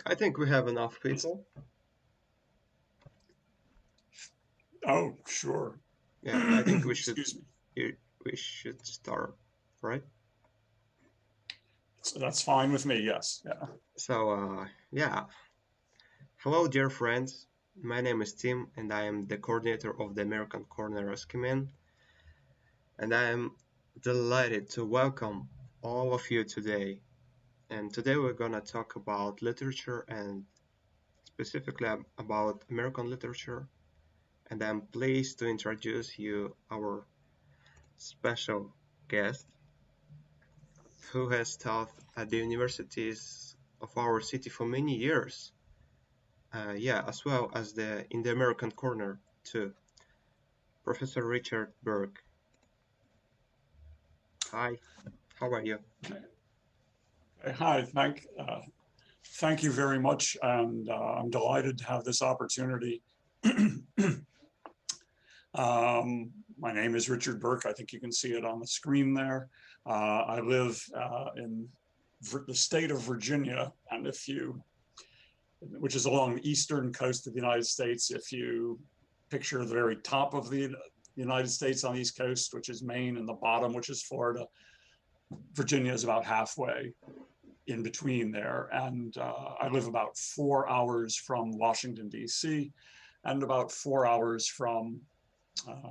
I think we have enough people. Oh, sure. Yeah, I think Excuse me. we should start, right? So that's fine with me. Yes. Yeah. So, yeah. Hello, dear friends. My name is Tim, and I am the coordinator of the American Corner Eskimo, and I am delighted to welcome all of you today. And today we're gonna talk about literature and specifically about American literature. And I'm pleased to introduce you our special guest who has taught at the universities of our city for many years. Yeah, as well as the in the American corner too, Professor Richard Burke. Hi, how are you? Hi. Thank you very much, and I'm delighted to have this opportunity. My name is Richard Burke. I think you can see it on the screen there. I live in the state of Virginia, and which is along the eastern coast of the United States. If you picture the very top of the United States on the East Coast, which is Maine, and the bottom, which is Florida, Virginia is about halfway in between there. And I live about 4 hours from Washington, D.C., and about 4 hours from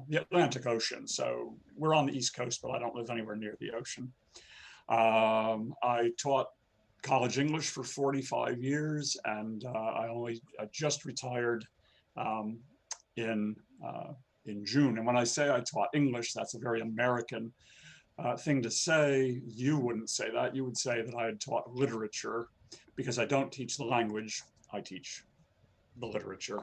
the Atlantic Ocean. So we're on the East Coast, but I don't live anywhere near the ocean. I taught college English for 45 years, and I just retired um, in in June. And when I say I taught English, that's a very American thing to say. You wouldn't say that. You would say that I had taught literature, because I don't teach the language. I teach the literature.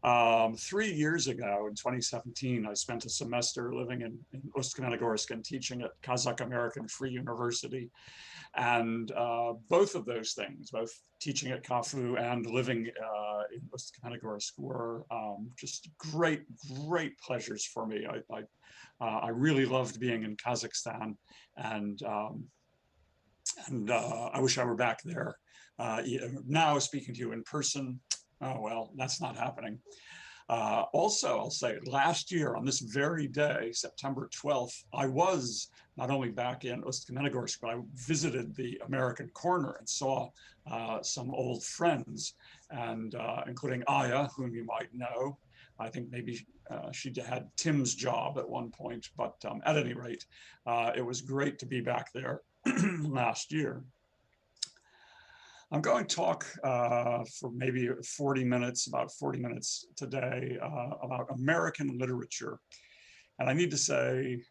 3 years ago, in 2017, I spent a semester living in Ust-Kamenogorsk and teaching at Kazakh American Free University. And both of those things, both teaching at Kafu and living in Ust-Kamenogorsk, were just great pleasures for me. I really loved being in Kazakhstan, and I wish I were back there. Now, speaking to you in person, oh well, that's not happening. Also, I'll say last year on this very day, September 12th, I was not only back in Ust-Kamenogorsk, but I visited the American Corner and saw some old friends, and including Aya, whom you might know. I think maybe she had Tim's job at one point, but at any rate, it was great to be back there last year. I'm going to talk for maybe 40 minutes, about 40 minutes today, about American literature. And I need to say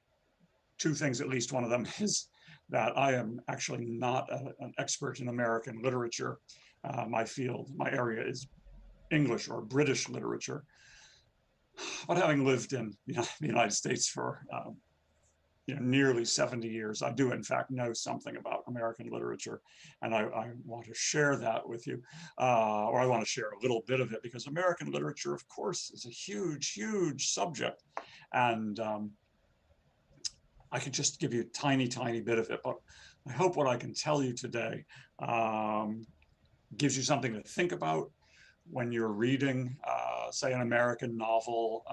two things, at least one of them is that I am actually not an expert in American literature. My field, my area is English or British literature. But having lived in the United States for nearly 70 years, I do in fact know something about American literature, and I want to share that with you, or I want to share a little bit of it, because American literature, of course, is a huge subject, and I could just give you a tiny bit of it, but I hope what I can tell you today gives you something to think about when you're reading, say, an American novel,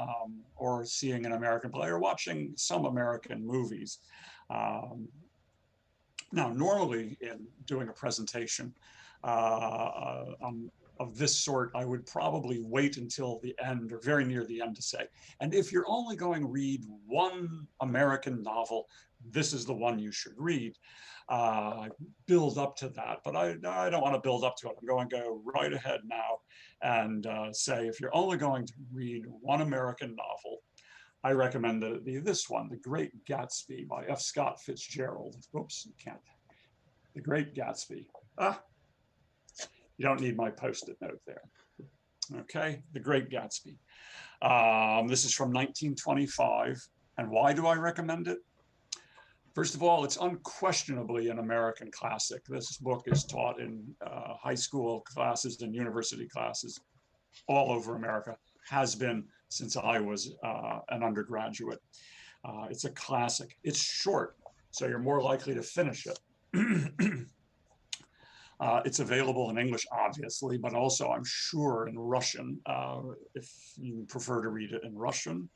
or seeing an American play, or watching some American movies. Um, Now, normally in doing a presentation of this sort, I would probably wait until the end or very near the end to say, and if you're only going to read one American novel, this is the one you should read. Build up to that, but I don't want to build up to it. I'm going to go right ahead now and say, if you're only going to read one American novel, I recommend that it be this one, The Great Gatsby by F. Scott Fitzgerald. Oops, you can't. The Great Gatsby. Ah, you don't need my post-it note there. Okay, The Great Gatsby. This is from 1925. And why do I recommend it? First of all, it's unquestionably an American classic. This book is taught in high school classes and university classes all over America, has been since I was an undergraduate. It's a classic. It's short, so you're more likely to finish it. It's available in English, obviously, but also, I'm sure, in Russian, if you prefer to read it in Russian.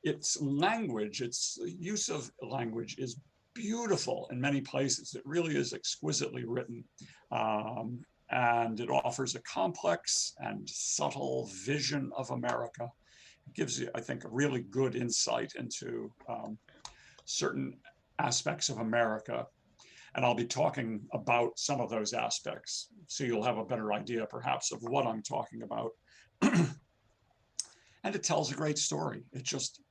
Its language, its use of language is beautiful in many places. It really is exquisitely written. And it offers a complex and subtle vision of America. It gives you, I think, a really good insight into certain aspects of America. And I'll be talking about some of those aspects, so you'll have a better idea, perhaps, of what I'm talking about. And it tells a great story. It just,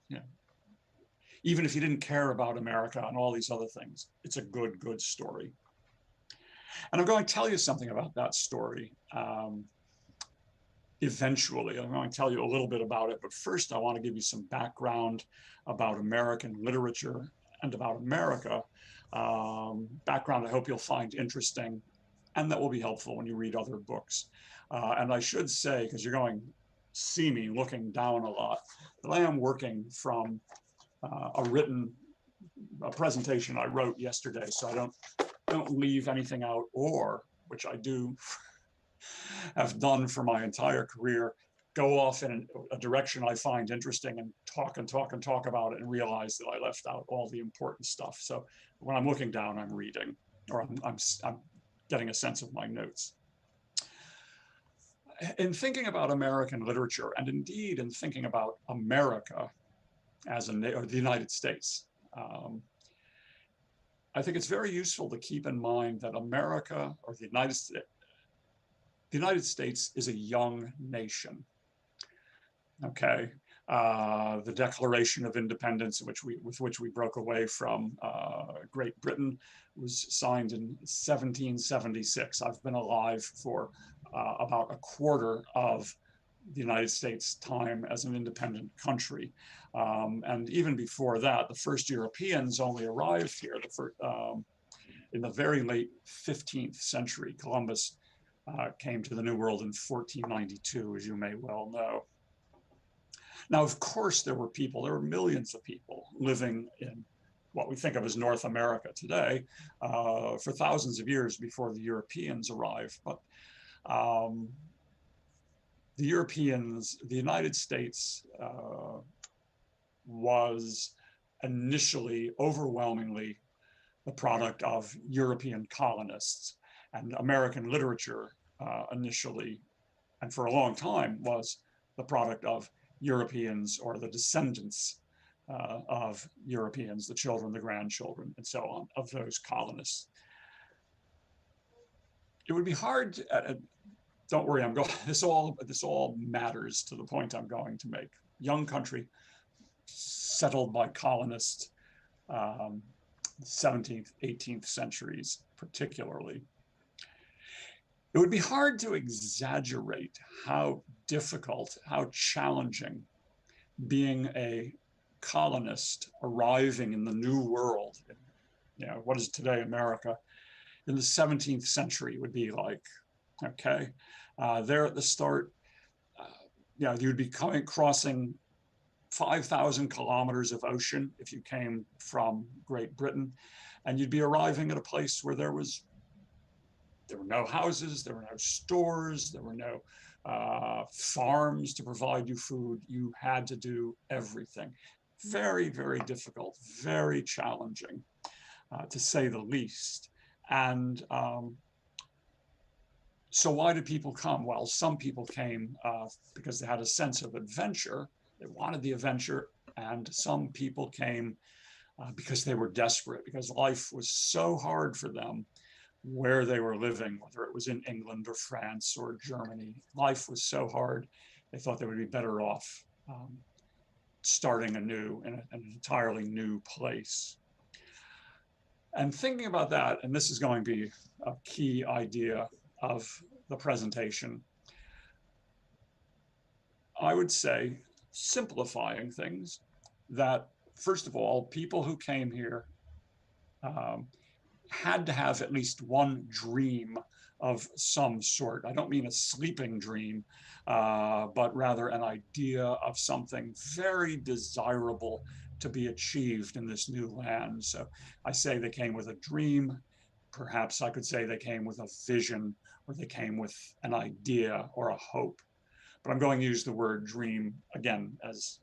even if you didn't care about America and all these other things, it's a good story. And I'm going to tell you something about that story. Eventually, I'm going to tell you a little bit about it, but first I want to give you some background about American literature and about America. Background I hope you'll find interesting and that will be helpful when you read other books. And I should say, because you're going to see me looking down a lot, that I am working from a presentation I wrote yesterday, so I don't leave anything out, or, which I do have done for my entire career, go off in a direction I find interesting and talk about it and realize that I left out all the important stuff. So when I'm looking down, I'm reading, or I'm getting a sense of my notes. In thinking about American literature, and indeed in thinking about America or the United States, I think it's very useful to keep in mind that America, or the United States, is a young nation. Okay, the Declaration of Independence, with which we broke away from Great Britain, was signed in 1776. I've been alive for about a quarter of the United States' time as an independent country. And even before that, the first Europeans only arrived here in the very late 15th century. Columbus came to the New World in 1492, as you may well know. Now, of course, there were millions of people living in what we think of as North America today for thousands of years before the Europeans arrived. But the United States was initially overwhelmingly the product of European colonists, and American literature initially, and for a long time, was the product of Europeans or the descendants of Europeans, the children, the grandchildren, and so on, of those colonists. It would be hard to, don't worry, this all matters to the point I'm going to make. Young country, settled by colonists, 17th, 18th centuries particularly. It would be hard to exaggerate how difficult, how challenging being a colonist arriving in the New World, what is today America, in the 17th century would be like. Okay, there at the start, you'd be crossing 5,000 kilometers of ocean if you came from Great Britain, and you'd be arriving at a place where there were no houses, there were no stores, there were no farms to provide you food. You had to do everything. Very, very difficult, very challenging, to say the least. And so why did people come? Well, some people came because they had a sense of adventure. They wanted the adventure. And some people came because they were desperate, because life was so hard for them where they were living, whether it was in England or France or Germany. Life was so hard, they thought they would be better off starting anew in an entirely new place. And thinking about that, and this is going to be a key idea of the presentation, I would say, simplifying things, that first of all, people who came here had to have at least one dream of some sort. I don't mean a sleeping dream, but rather an idea of something very desirable to be achieved in this new land. So I say they came with a dream, Perhaps I could say they came with a vision, or they came with an idea or a hope. But I'm going to use the word dream again as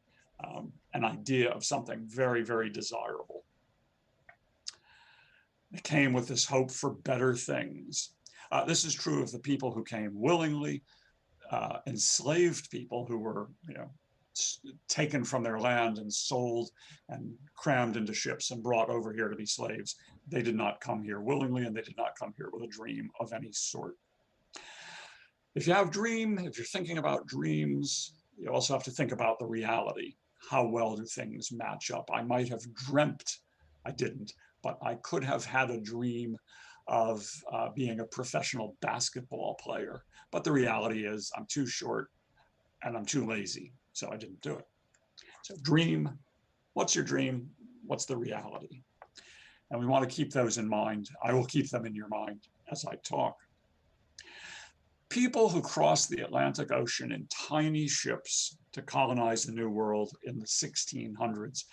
an idea of something very, very desirable. They came with this hope for better things. This is true of the people who came willingly, enslaved people who were, taken from their land and sold and crammed into ships and brought over here to be slaves. They did not come here willingly, and they did not come here with a dream of any sort. If you have dream, if you're thinking about dreams, you also have to think about the reality. How well do things match up? I might have dreamt, I didn't, but I could have had a dream of being a professional basketball player. But the reality is I'm too short and I'm too lazy, so I didn't do it. So dream, what's your dream? What's the reality? And we want to keep those in mind. I will keep them in your mind as I talk. People who crossed the Atlantic Ocean in tiny ships to colonize the New World in the 1600s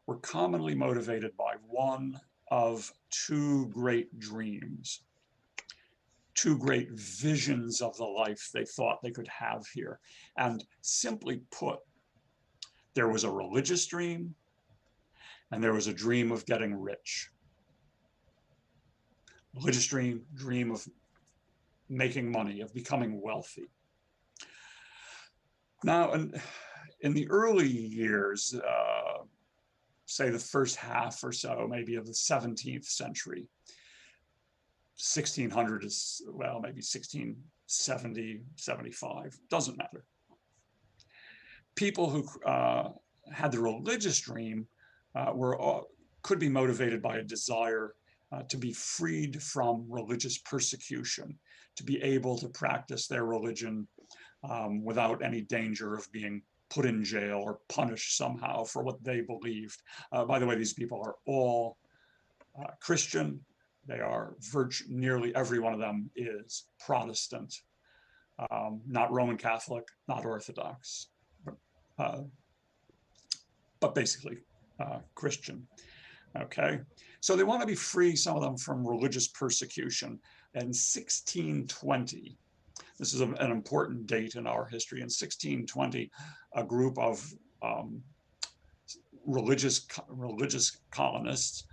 were commonly motivated by one of two great dreams, two great visions of the life they thought they could have here. And simply put, there was a religious dream and there was a dream of getting rich. Religious dream, dream of making money, of becoming wealthy. Now, in the early years, say the first half or so, maybe of the 17th century, 1600 is, well, maybe 1670, 75, doesn't matter. People who had the religious dream could be motivated by a desire to be freed from religious persecution, to be able to practice their religion without any danger of being put in jail or punished somehow for what they believed. By the way, these people are all Christian. They are nearly every one of them is Protestant, not Roman Catholic, not Orthodox, but basically Christian. Okay, so they want to be free, some of them, from religious persecution. In 1620, this is an important date in our history. In 1620, a group of religious colonists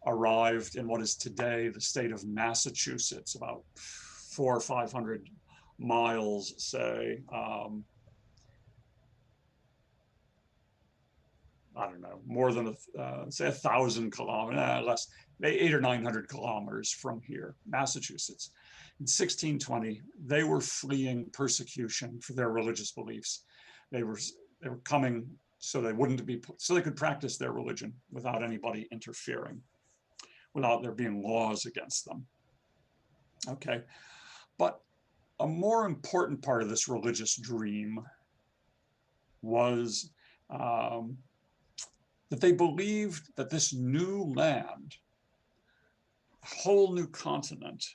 arrived in what is today the state of Massachusetts, about 400 or 500 miles, say, I don't know, more than say 1,000 kilometers, less, 800 or 900 kilometers from here, Massachusetts. In 1620, they were fleeing persecution for their religious beliefs. They were coming so they could practice their religion without anybody interfering, without there being laws against them. Okay, but a more important part of this religious dream was that they believed that this new land, whole new continent,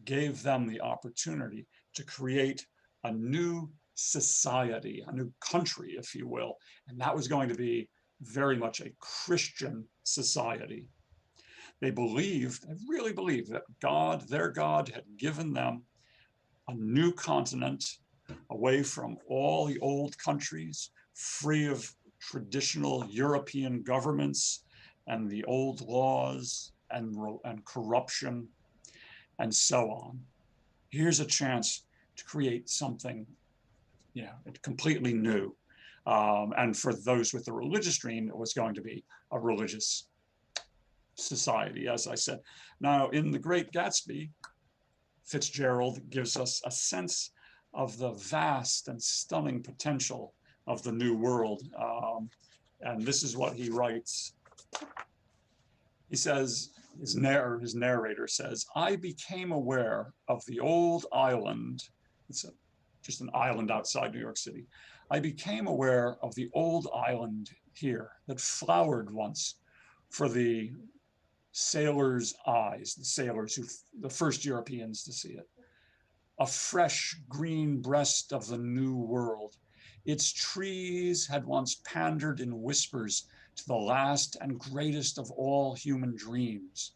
gave them the opportunity to create a new society, a new country, if you will, and that was going to be very much a Christian society. They really believed that God, their God, had given them a new continent away from all the old countries, free of traditional European governments and the old laws and corruption and so on. Here's a chance to create something, completely new. And for those with the religious dream, it was going to be a religious society, as I said. Now, in The Great Gatsby, Fitzgerald gives us a sense of the vast and stunning potential of the New World. And this is what he writes. He says, his narrator says, I became aware of the old island. It's just an island outside New York City. I became aware of the old island here that flowered once for the sailors' eyes, the first Europeans to see it. A fresh green breast of the New World. Its trees had once pandered in whispers to the last and greatest of all human dreams.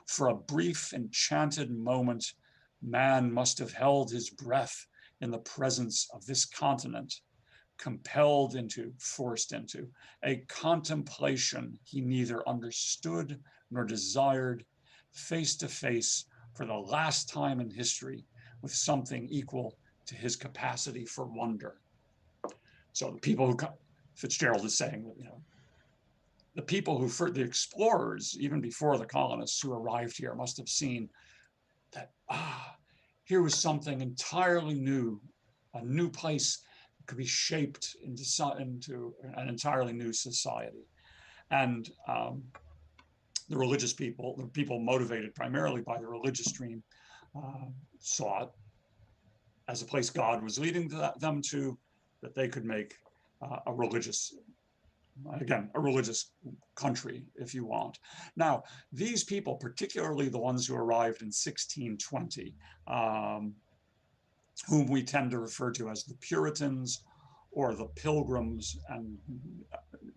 For a brief, enchanted moment, man must have held his breath in the presence of this continent, compelled into, forced into, a contemplation he neither understood nor desired, face to face for the last time in history with something equal to his capacity for wonder. So the people who, Fitzgerald is saying that, the people who, the explorers, even before the colonists who arrived here, must have seen that, here was something entirely new, a new place that could be shaped into an entirely new society. And the religious people, the people motivated primarily by the religious dream, saw it as a place God was leading them to, that they could make a religious, again, a religious country, if you want. Now, these people, particularly the ones who arrived in 1620, whom we tend to refer to as the Puritans or the Pilgrims, and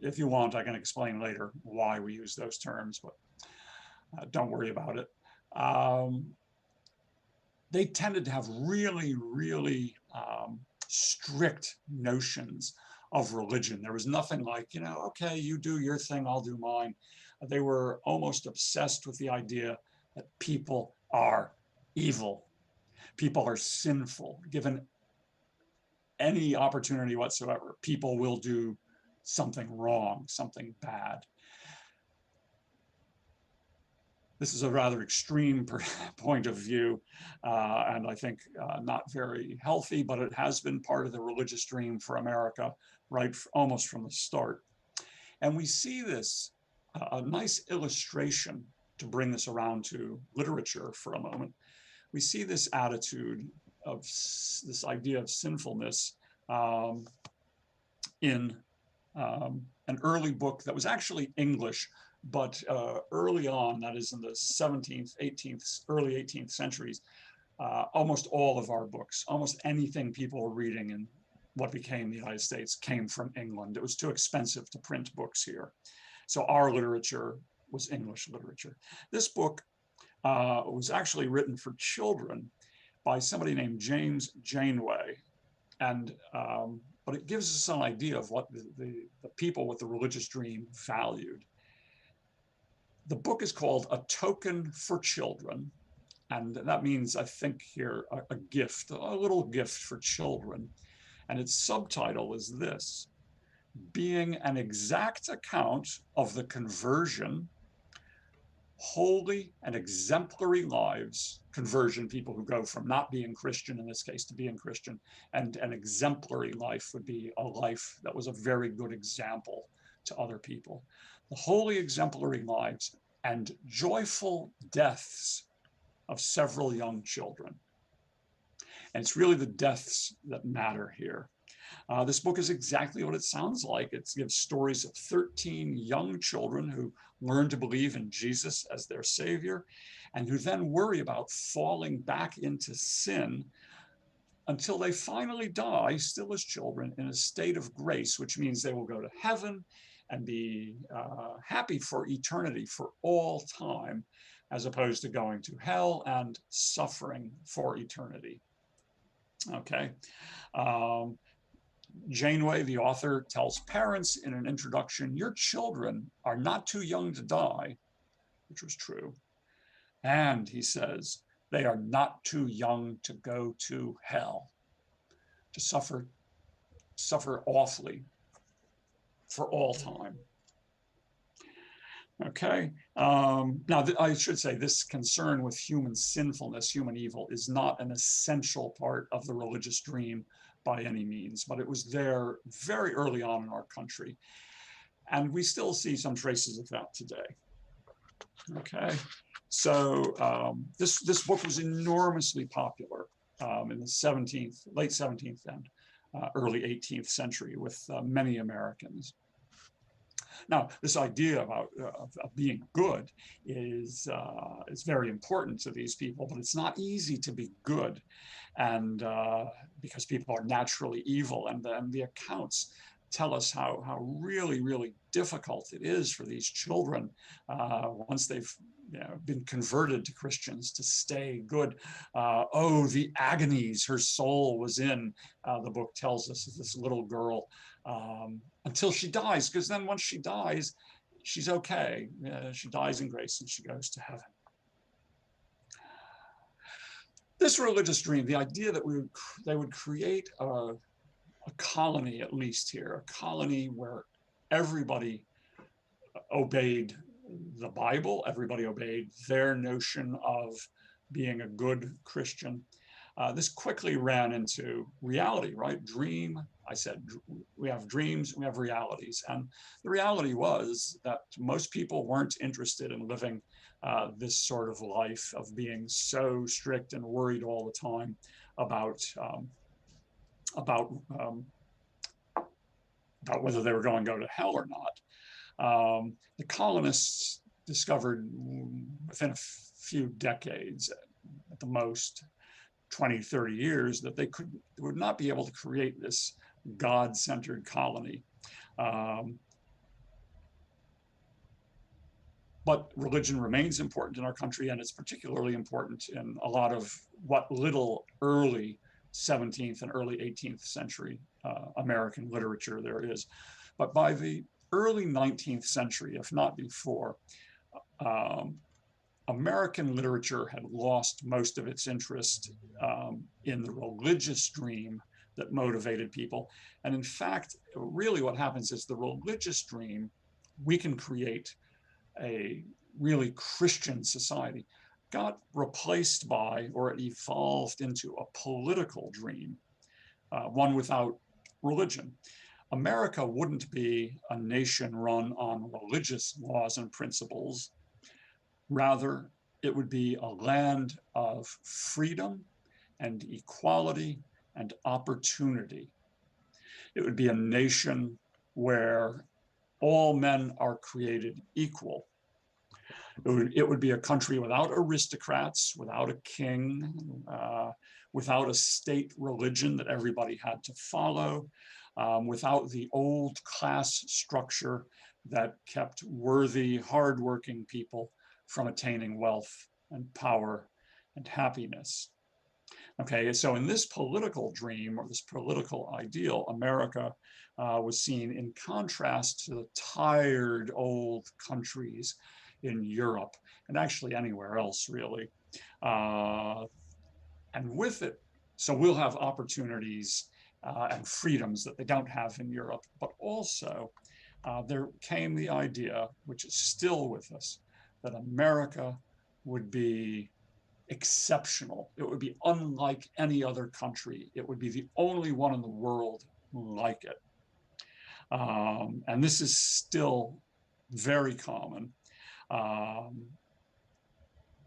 if you want, I can explain later why we use those terms, but don't worry about it. They tended to have really, really strict notions of religion. There was nothing like, okay, you do your thing, I'll do mine. They were almost obsessed with the idea that people are evil. People are sinful. Given any opportunity whatsoever, people will do something wrong, something bad. This is a rather extreme point of view, and I think not very healthy, but it has been part of the religious dream for America, right, almost from the start. And we see this, a nice illustration to bring this around to literature for a moment. We see this attitude of this idea of sinfulness in an early book that was actually English, but early on, that is in the 17th, 18th, early 18th centuries, almost all of our books, almost anything people were reading in what became the United States came from England. It was too expensive to print books here. So our literature was English literature. This book was actually written for children by somebody named James Janeway. And but it gives us an idea of what the people with the religious dream valued. The book is called A Token for Children, and that means, I think here, a gift, a little gift for children. And its subtitle is this: being an exact account of the conversion, holy and exemplary lives, conversion, people who go from not being Christian, in this case, to being Christian, and an exemplary life would be a life that was a very good example to other people. The holy exemplary lives and joyful deaths of several young children. And it's really the deaths that matter here. This book is exactly what it sounds like. It gives stories of 13 young children who learn to believe in Jesus as their savior, and who then worry about falling back into sin until they finally die, still as children, in a state of grace, which means they will go to heaven and be happy for eternity, for all time, as opposed to going to hell and suffering for eternity. Okay. Janeway, the author, tells parents in an introduction, your children are not too young to die, which was true. And he says, they are not too young to go to hell, to suffer awfully for all time. Okay. Now, I should say this concern with human sinfulness, human evil, is not an essential part of the religious dream by any means, but it was there very early on in our country. And we still see some traces of that today. Okay. So this book was enormously popular in the late 17th and early 18th century with many Americans. Now, this idea about being good is very important to these people, but it's not easy to be good, and because people are naturally evil, and the accounts tell us how really, really difficult it is for these children once they've been converted to Christians to stay good. Oh, the agonies her soul was in, the book tells us, this little girl, until she dies, because then once she dies, she's okay. She dies in grace and she goes to heaven. This religious dream, the idea that they would create a colony, at least here, a colony where everybody obeyed the Bible, everybody obeyed their notion of being a good Christian. This quickly ran into reality, right? Dream, I said, we have dreams, we have realities. And the reality was that most people weren't interested in living this sort of life of being so strict and worried all the time about about whether they were going to go to hell or not. The colonists discovered within a few decades, at the most 20, 30 years, that they would not be able to create this God-centered colony. But religion remains important in our country, and it's particularly important in a lot of what little early 17th and early 18th century American literature there is. But by the early 19th century, if not before, American literature had lost most of its interest in the religious dream that motivated people. And in fact, really what happens is the religious dream, we can create a really Christian society, got replaced by, or it evolved into a political dream, one without religion. America wouldn't be a nation run on religious laws and principles. Rather, it would be a land of freedom and equality and opportunity. It would be a nation where all men are created equal. It would be a country without aristocrats, without a king, without a state religion that everybody had to follow, without the old class structure that kept worthy, hardworking people from attaining wealth and power and happiness. Okay, so in this political dream, or this political ideal, America was seen in contrast to the tired old countries in Europe, and actually anywhere else, really. And with it, so we'll have opportunities and freedoms that they don't have in Europe, but also there came the idea, which is still with us, that America would be exceptional. It would be unlike any other country. It would be the only one in the world like it. And this is still very common.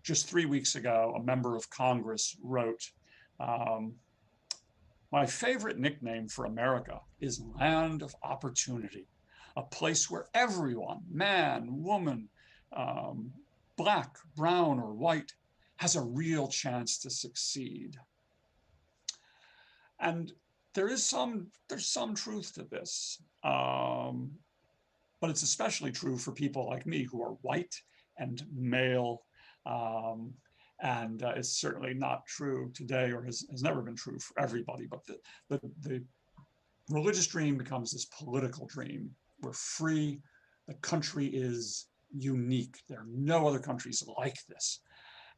Just 3 weeks ago, a member of Congress wrote, my favorite nickname for America is Land of Opportunity, a place where everyone, man, woman, black, brown, or white, has a real chance to succeed. And there's some truth to this, but it's especially true for people like me who are white and male, and it's certainly not true today, or has never been true for everybody. But the religious dream becomes this political dream. We're free. The country is unique. There are no other countries like this.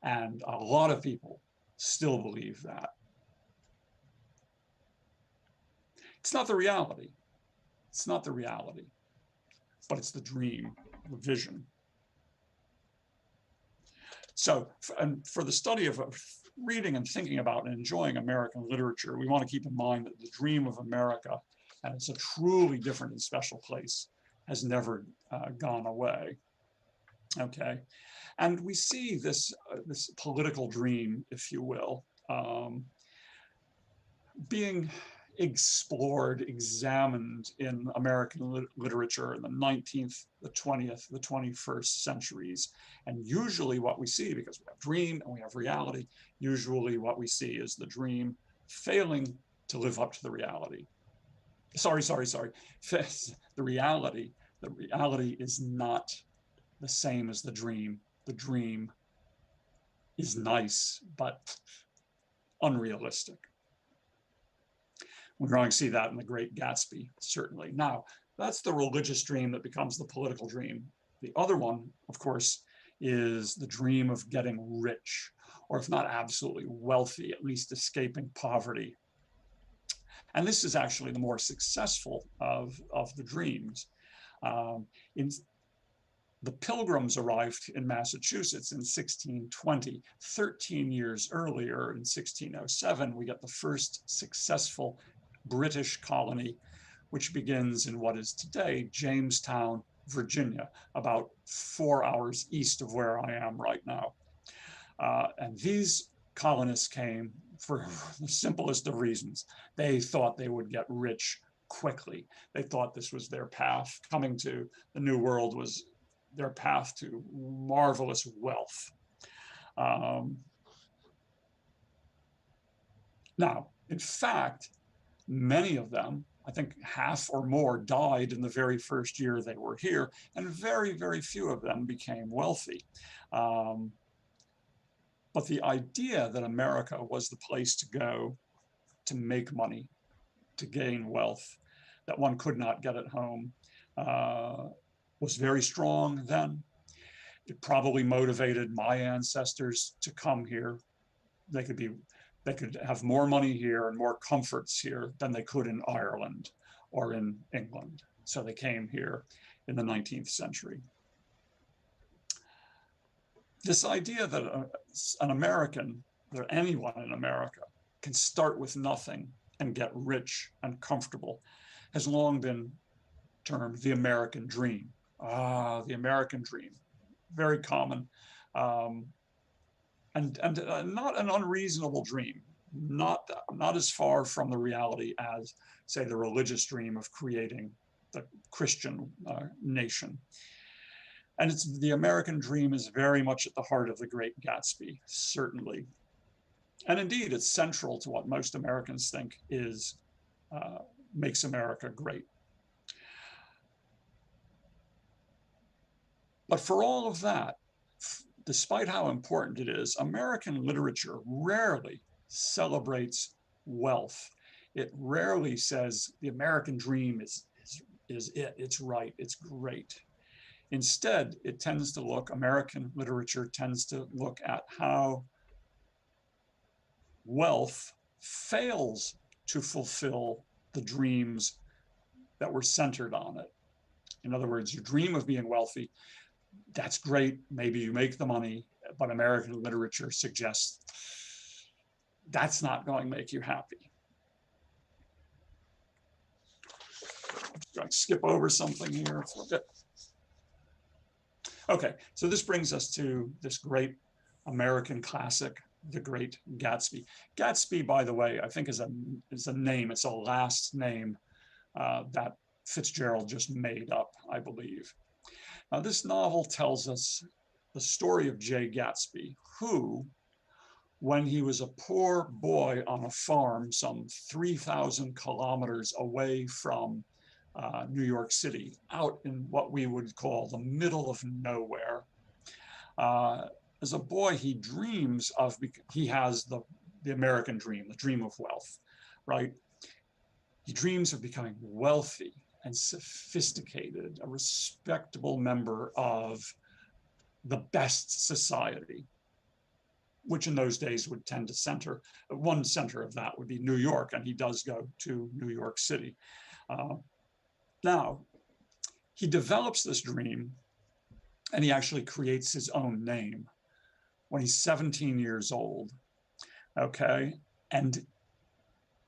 And a lot of people still believe that. It's not the reality. It's not the reality, but it's the dream, the vision. So, and for the study of reading and thinking about and enjoying American literature, we want to keep in mind that the dream of America, and it's a truly different and special place, has never gone away. Okay, and we see this political dream, if you will, being explored, examined in American literature in the 19th, the 20th, the 21st centuries. And usually what we see, because we have dream and we have reality, usually what we see is the dream failing to live up to the reality. Sorry. The reality is not the same as the dream. the dream is nice, but unrealistic. We're going to see that in The Great Gatsby, certainly. Now, that's the religious dream that becomes the political dream. The other one, of course, is the dream of getting rich, or if not absolutely wealthy, at least escaping poverty. And this is actually the more successful of the dreams. In The Pilgrims arrived in Massachusetts in 1620. 13 years earlier, in 1607, we get the first successful British colony, which begins in what is today Jamestown, Virginia, about 4 hours east of where I am right now. And these colonists came for the simplest of reasons. They thought they would get rich quickly. They thought this was their path. Coming to the New World was their path to marvelous wealth. Now, in fact, many of them, I think half or more, died in the very first year they were here, and very, very few of them became wealthy. But the idea that America was the place to go to make money, to gain wealth, that one could not get at home, was very strong then. It probably motivated my ancestors to come here. They could have more money here and more comforts here than they could in Ireland or in England. So they came here in the 19th century. This idea that an American, that anyone in America, can start with nothing and get rich and comfortable has long been termed the American dream. The American dream, very common, and not an unreasonable dream, not as far from the reality as, say, the religious dream of creating the Christian nation. And the American dream is very much at the heart of The Great Gatsby, certainly. And indeed, it's central to what most Americans think makes America great. But for all of that, despite how important it is, American literature rarely celebrates wealth. It rarely says the American dream is it, it's right, it's great. Instead, American literature tends to look at how wealth fails to fulfill the dreams that were centered on it. In other words, you dream of being wealthy, that's great, maybe you make the money, but American literature suggests that's not going to make you happy. I'm just going to skip over something here. Okay, so this brings us to this great American classic, The Great Gatsby. Gatsby, by the way, I think is a name, it's a last name that Fitzgerald just made up, I believe. Now, this novel tells us the story of Jay Gatsby, who, when he was a poor boy on a farm some 3,000 kilometers away from New York City, out in what we would call the middle of nowhere. As a boy, he dreams of, he has the American dream, the dream of wealth, right? He dreams of becoming wealthy and sophisticated, a respectable member of the best society, which in those days would tend to center, one center of that would be New York, and he does go to New York City. Now, he develops this dream, and he actually creates his own name when he's 17 years old, okay? And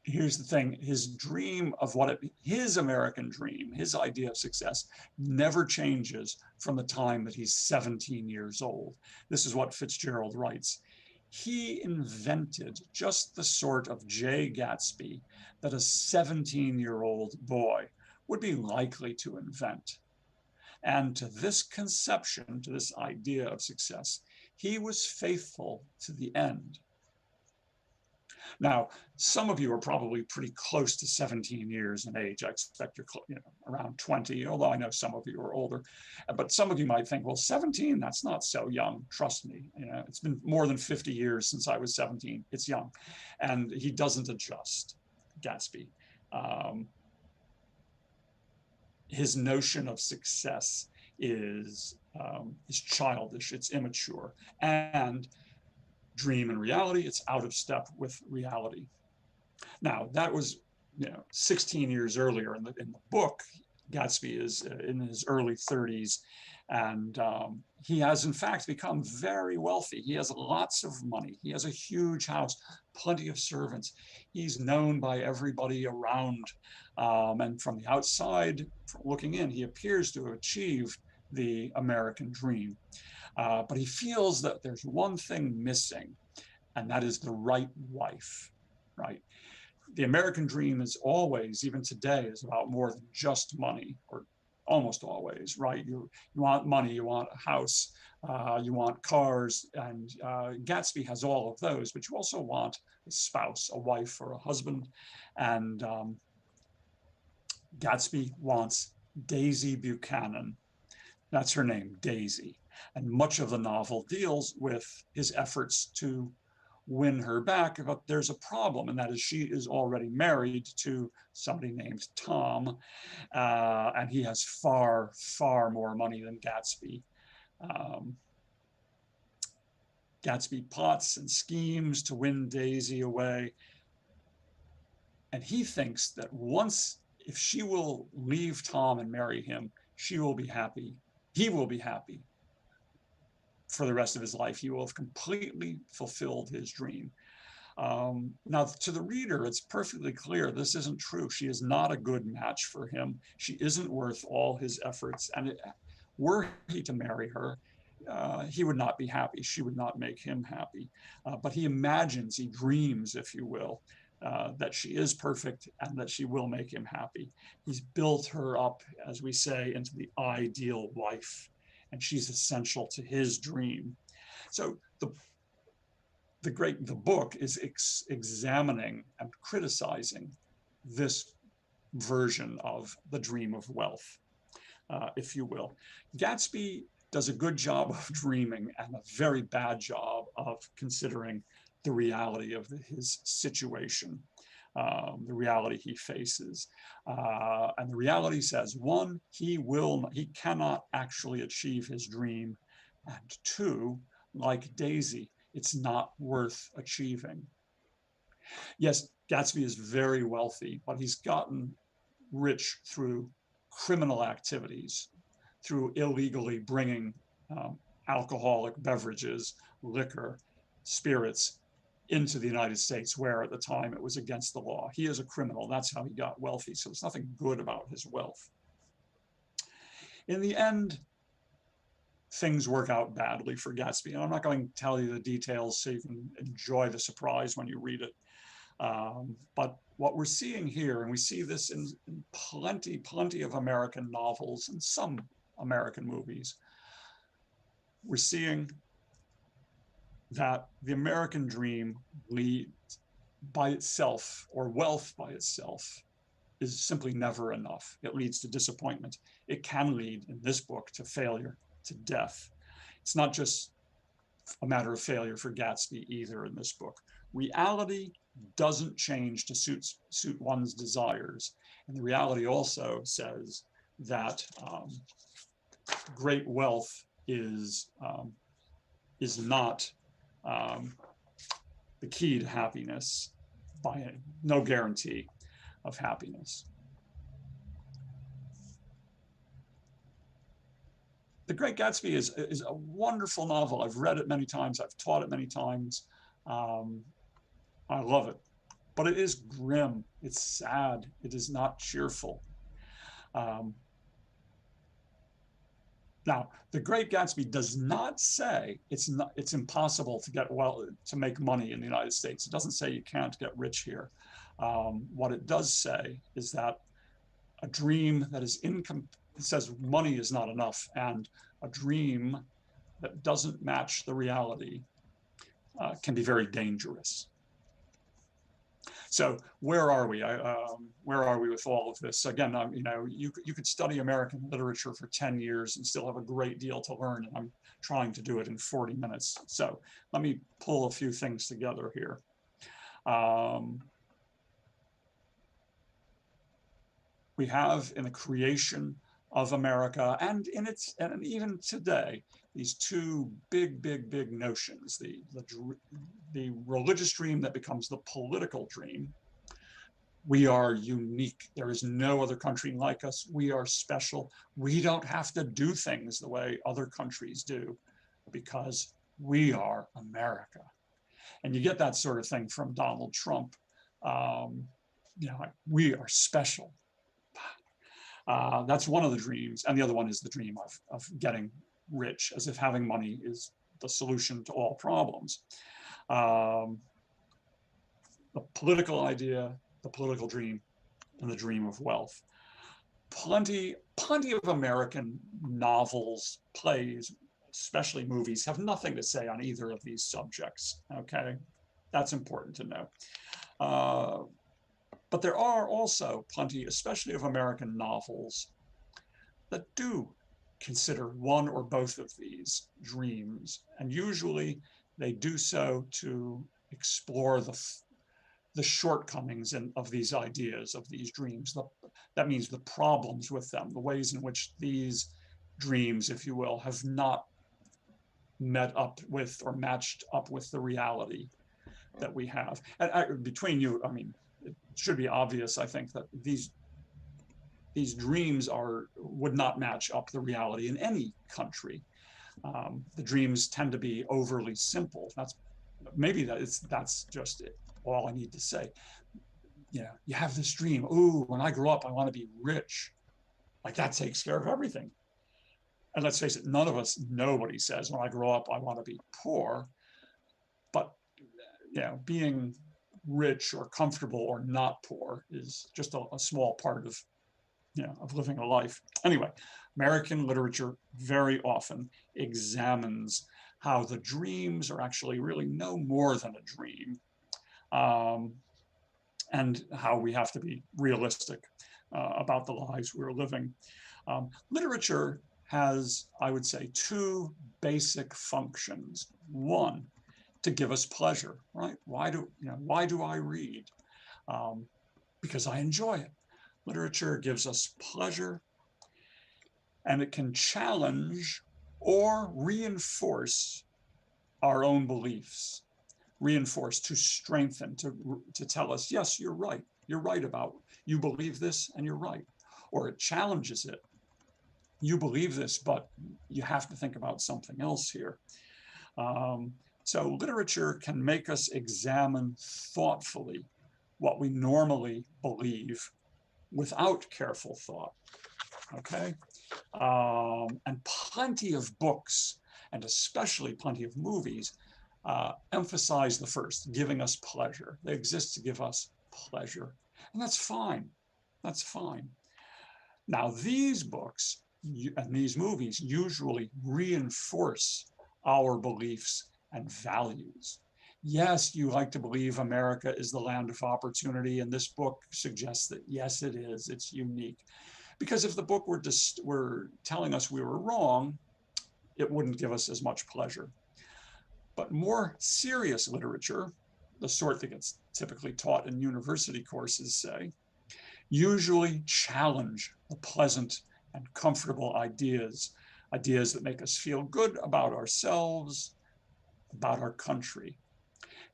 here's the thing, his dream of his American dream, his idea of success never changes from the time that he's 17 years old. This is what Fitzgerald writes. He invented just the sort of Jay Gatsby that a 17-year-old boy would be likely to invent. And to this conception, to this idea of success, he was faithful to the end. Now, some of you are probably pretty close to 17 years in age. I expect you're around 20, although I know some of you are older. But some of you might think, well, 17, that's not so young. Trust me, it's been more than 50 years since I was 17. It's young. And he doesn't adjust, Gatsby. His notion of success is childish, it's immature, and dream and reality, it's out of step with reality. Now, that was 16 years earlier. In the book, Gatsby is in his early 30s, and he has in fact become very wealthy. He has lots of money. He has a huge house, plenty of servants. He's known by everybody around, and from the outside looking in, he appears to have achieved the American dream. But he feels that there's one thing missing, and that is the right wife, right? The American dream is always, even today, is about more than just money, or almost always, right? You want money, you want a house, you want cars, and Gatsby has all of those, but you also want a spouse, a wife, or a husband. And Gatsby wants Daisy Buchanan. That's her name, Daisy. And much of the novel deals with his efforts to win her back, but there's a problem, and that is she is already married to somebody named Tom, and he has far, far more money than Gatsby. Gatsby plots and schemes to win Daisy away, and he thinks that if she will leave Tom and marry him, she will be happy. He will be happy for the rest of his life. He will have completely fulfilled his dream. Now, to the reader, it's perfectly clear this isn't true. She is not a good match for him. She isn't worth all his efforts. And were he to marry her, he would not be happy. She would not make him happy. But he imagines, he dreams, if you will, that she is perfect and that she will make him happy. He's built her up, as we say, into the ideal wife, and she's essential to his dream. So the book is examining and criticizing this version of the dream of wealth, if you will. Gatsby does a good job of dreaming and a very bad job of considering the reality of his situation, the reality he faces. And the reality says, one, he cannot actually achieve his dream, and two, like Daisy, it's not worth achieving. Yes, Gatsby is very wealthy, but he's gotten rich through criminal activities, through illegally bringing alcoholic beverages, liquor, spirits into the United States, where at the time it was against the law. He is a criminal. That's how he got wealthy. So there's nothing good about his wealth. In the end, things work out badly for Gatsby. And I'm not going to tell you the details so you can enjoy the surprise when you read it. But what we're seeing here, and we see this in plenty of American novels and some American movies, we're seeing that the American dream leads by itself, or wealth by itself, is simply never enough. It leads to disappointment. It can lead, in this book, to failure, to death. It's not just a matter of failure for Gatsby either in this book. Reality doesn't change to suit one's desires. And the reality also says that great wealth is not the key to happiness, no guarantee of happiness. The Great Gatsby is a wonderful novel. I've read it many times. I've taught it many times. I love it. But it is grim. It's sad. It is not cheerful. Now, The Great Gatsby does not say it's impossible to make money in the United States. It doesn't say you can't get rich here. What it does say is that a dream that is it says money is not enough, and a dream that doesn't match the reality can be very dangerous. So where are we? Where are we with all of this? Again, you could study American literature for 10 years and still have a great deal to learn. And I'm trying to do it in 40 minutes. So let me pull a few things together here. We have in the creation of America and even today, these two big notions, the religious dream that becomes the political dream. We are unique. There is no other country like us. We are special. We don't have to do things the way other countries do because we are America. And you get that sort of thing from Donald Trump. Like, we are special. That's one of the dreams. And the other one is the dream of getting rich, as if having money is the solution to all problems. The political idea, the political dream, and the dream of wealth. Plenty of American novels, plays, especially movies, have nothing to say on either of these subjects. Okay, that's important to know. But there are also plenty, especially of American novels, that do consider one or both of these dreams. And usually they do so to explore the shortcomings of these ideas, of these dreams. That means the problems with them, the ways in which these dreams, if you will, have not met up with or matched up with the reality that we have. And between you, I mean, it should be obvious, I think, that these dreams would not match up the reality in any country. The dreams tend to be overly simple. That's just it. All I need to say. You have this dream. Ooh, when I grow up, I want to be rich. Like, that takes care of everything. And let's face it, nobody says when I grow up, I want to be poor. But being rich or comfortable or not poor is just a small part of living a life. Anyway, American literature very often examines how the dreams are actually really no more than a dream, and how we have to be realistic about the lives we're living. Literature has, I would say, two basic functions. One, to give us pleasure, right? Why do I read? Because I enjoy it. Literature gives us pleasure, and it can challenge or reinforce our own beliefs, to strengthen, to tell us, yes, you're right about, you believe this and you're right. Or it challenges it. You believe this, but you have to think about something else here. So literature can make us examine thoughtfully what we normally believe without careful thought. Okay? And plenty of books, and especially plenty of movies, emphasize the first, giving us pleasure. They exist to give us pleasure. And that's fine. That's fine. Now, these books and these movies usually reinforce our beliefs and values. Yes, you like to believe America is the land of opportunity, and this book suggests that, yes, it is. It's unique. Because if the book were telling us we were wrong, it wouldn't give us as much pleasure. But more serious literature, the sort that gets typically taught in university courses, say, usually challenge the pleasant and comfortable ideas that make us feel good about ourselves, about our country.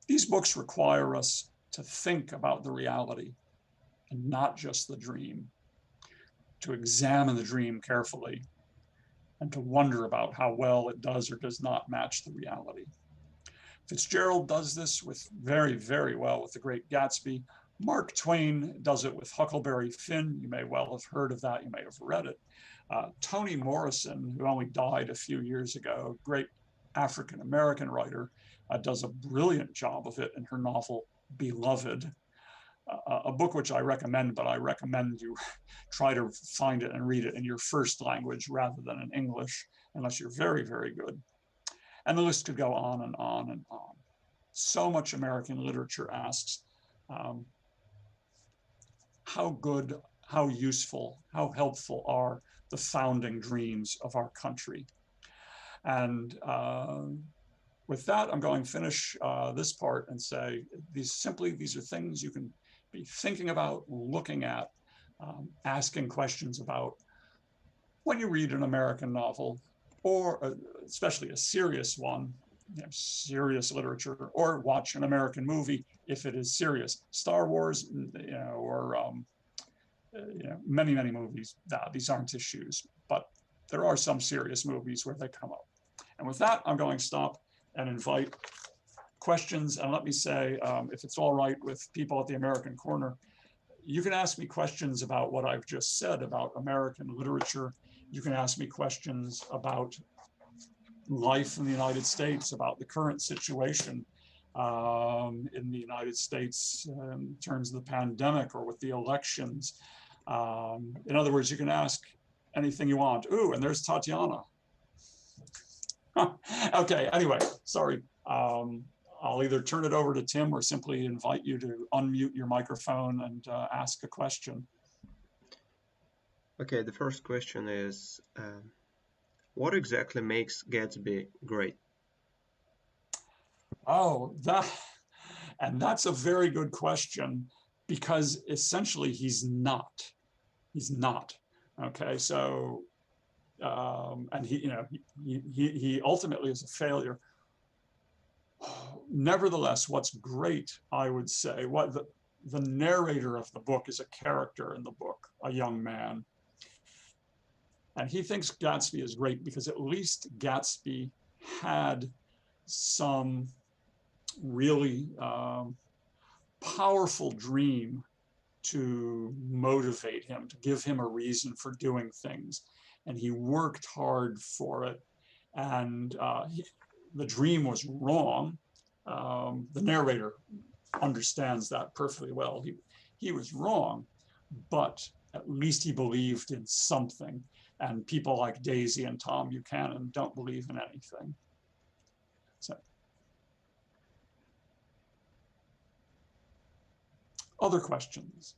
These books require us to think about the reality and not just the dream, to examine the dream carefully, and to wonder about how well it does or does not match the reality. Fitzgerald does this very, very well with The Great Gatsby. Mark Twain does it with Huckleberry Finn. You may well have heard of that. You may have read it. Toni Morrison, who only died a few years ago, great African-American writer, does a brilliant job of it in her novel, Beloved, a book which I recommend, but I recommend you try to find it and read it in your first language rather than in English, unless you're very, very good. And the list could go on and on and on. So much American literature asks, how good, how useful, how helpful are the founding dreams of our country. And with that, I'm going to finish this part and say these are things you can be thinking about, looking at, asking questions about when you read an American novel, or especially a serious one, serious literature, or watch an American movie if it is serious. Star Wars, or many, many movies, these aren't issues, but there are some serious movies where they come up. And with that, I'm going to stop and invite questions. And let me say, if it's all right with people at the American Corner, you can ask me questions about what I've just said about American literature. You can ask me questions about life in the United States, about the current situation in the United States in terms of the pandemic or with the elections. In other words, you can ask anything you want. Ooh, and there's Tatiana. Okay, anyway, sorry. I'll either turn it over to Tim or simply invite you to unmute your microphone and ask a question. Okay, the first question is, what exactly makes Gatsby great? Oh, that's a very good question, because essentially he's not. He's not. Okay, so and he ultimately is a failure. Nevertheless, what's great, I would say, what the narrator of the book is a character in the book, a young man. And he thinks Gatsby is great because at least Gatsby had some really powerful dream to motivate him, to give him a reason for doing things. And he worked hard for it. And the dream was wrong. The narrator understands that perfectly well. He was wrong, but at least he believed in something. And people like Daisy and Tom Buchanan don't believe in anything. So, other questions?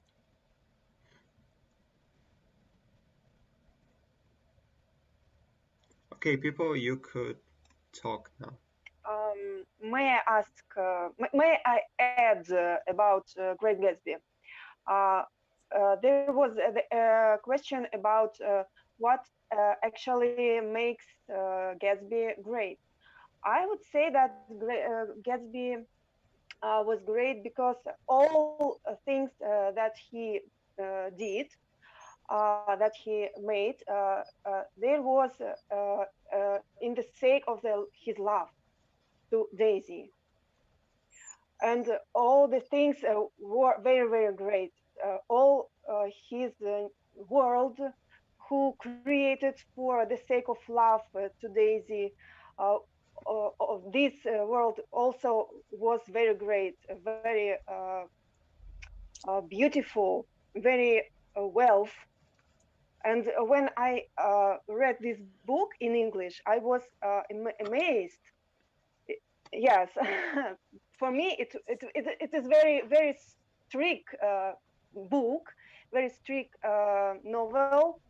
Okay, people, you could talk now. May I add about Great Gatsby? There was a question about what actually makes Gatsby great. I would say that Gatsby was great because all things that he did, that he made, there was in the sake of his love to Daisy. And all the things were very, very great. All his world, who created for the sake of love to Daisy, this world also was very great, very beautiful, very wealth. And when I read this book in English, I was amazed. Yes, for me, it is very, very strict book, very strict novel.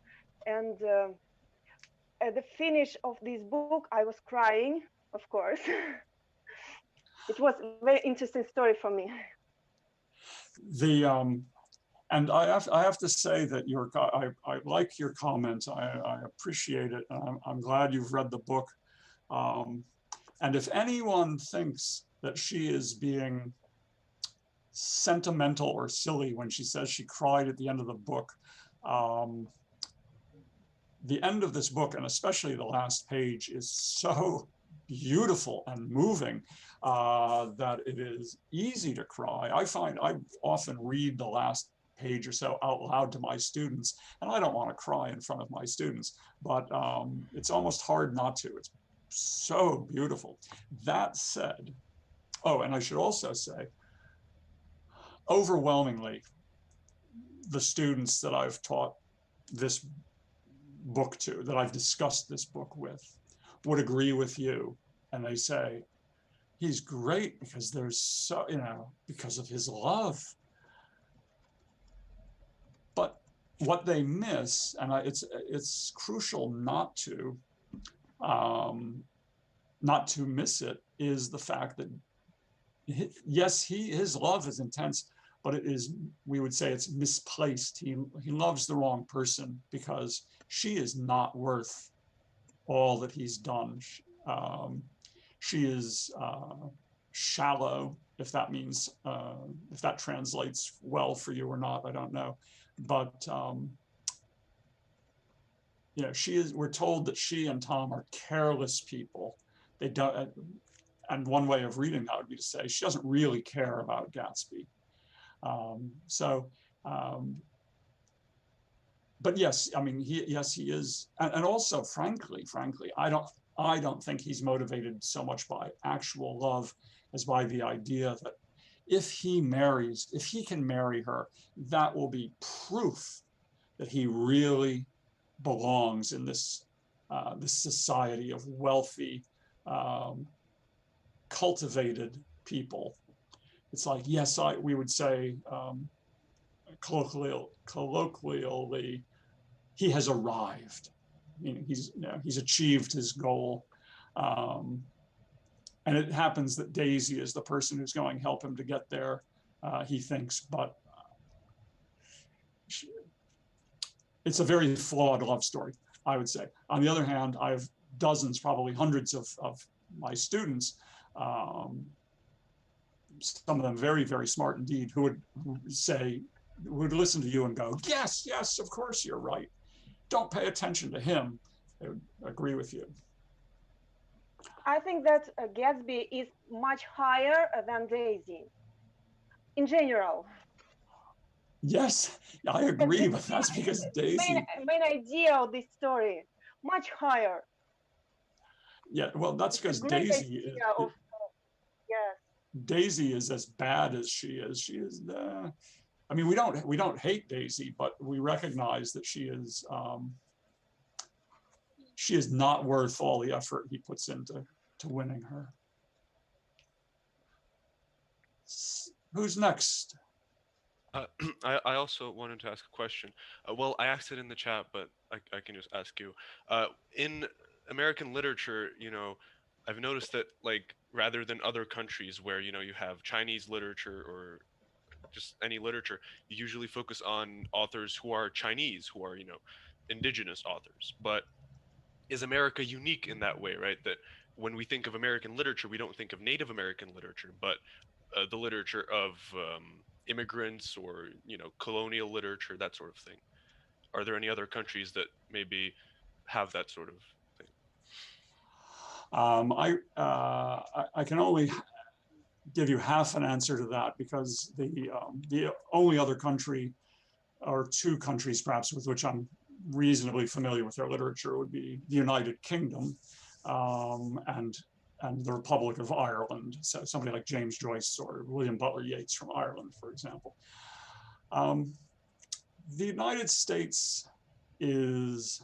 And at the finish of this book, I was crying, of course. It was a very interesting story for me. And I have to say that I like your comments. I appreciate it. I'm glad you've read the book. And if anyone thinks that she is being sentimental or silly when she says she cried at the end of the book, the end of this book, and especially the last page, is so beautiful and moving that it is easy to cry. I find I often read the last page or so out loud to my students, and I don't want to cry in front of my students, but it's almost hard not to. It's so beautiful. That said, oh, and I should also say, overwhelmingly, the students that I've taught this book to, that I've discussed this book with, would agree with you. And they say, he's great because there's so, because of his love. what they miss, and it's crucial not to miss it, is the fact that yes, his love is intense, but it is, we would say, it's misplaced. He loves the wrong person because she is not worth all that he's done. She is shallow, if that means, if that translates well for you or not, I don't know. But you know, we're told that she and Tom are careless people. They don't, and one way of reading that would be to say she doesn't really care about Gatsby. But yes, I mean, he is, and also, frankly, I don't think he's motivated so much by actual love as by the idea that if he can marry her, that will be proof that he really belongs in this society of wealthy, cultivated people. It's like, yes, we would say colloquially, he has arrived. Meaning he's achieved his goal. And it happens that Daisy is the person who's going to help him to get there, he thinks, but it's a very flawed love story, I would say. On the other hand, I have dozens, probably hundreds of my students, some of them very, very smart indeed, who would listen to you and go, yes, yes, of course you're right. Don't pay attention to him. They would agree with you. I think that Gatsby is much higher than Daisy in general. Yes, I agree, but that's because Daisy. Main idea of this story, much higher. Yeah, well, that's because Daisy is. Yes. Daisy is as bad as she is. She is. I mean, we don't hate Daisy, but we recognize that she is not worth all the effort he puts into winning her. Who's next? I also wanted to ask a question. Well, I asked it in the chat, but I can just ask you. In American literature, I've noticed that, like, rather than other countries where, you have Chinese literature or just any literature, you usually focus on authors who are Chinese, who are, indigenous authors. But is America unique in that way, right? That when we think of American literature, we don't think of Native American literature, but the literature of immigrants or colonial literature, that sort of thing. Are there any other countries that maybe have that sort of thing? I can only give you half an answer to that because the only other country, or two countries perhaps, with which I'm reasonably familiar with their literature would be the United Kingdom and the Republic of Ireland. So somebody like James Joyce or William Butler Yeats from Ireland, for example. The United States is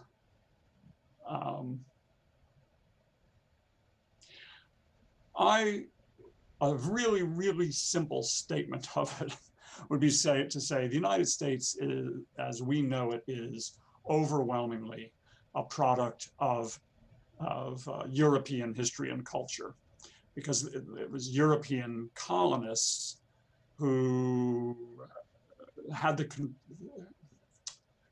a really, really simple statement of it would be to say the United States is, as we know it, is overwhelmingly a product of European history and culture, because it was European colonists who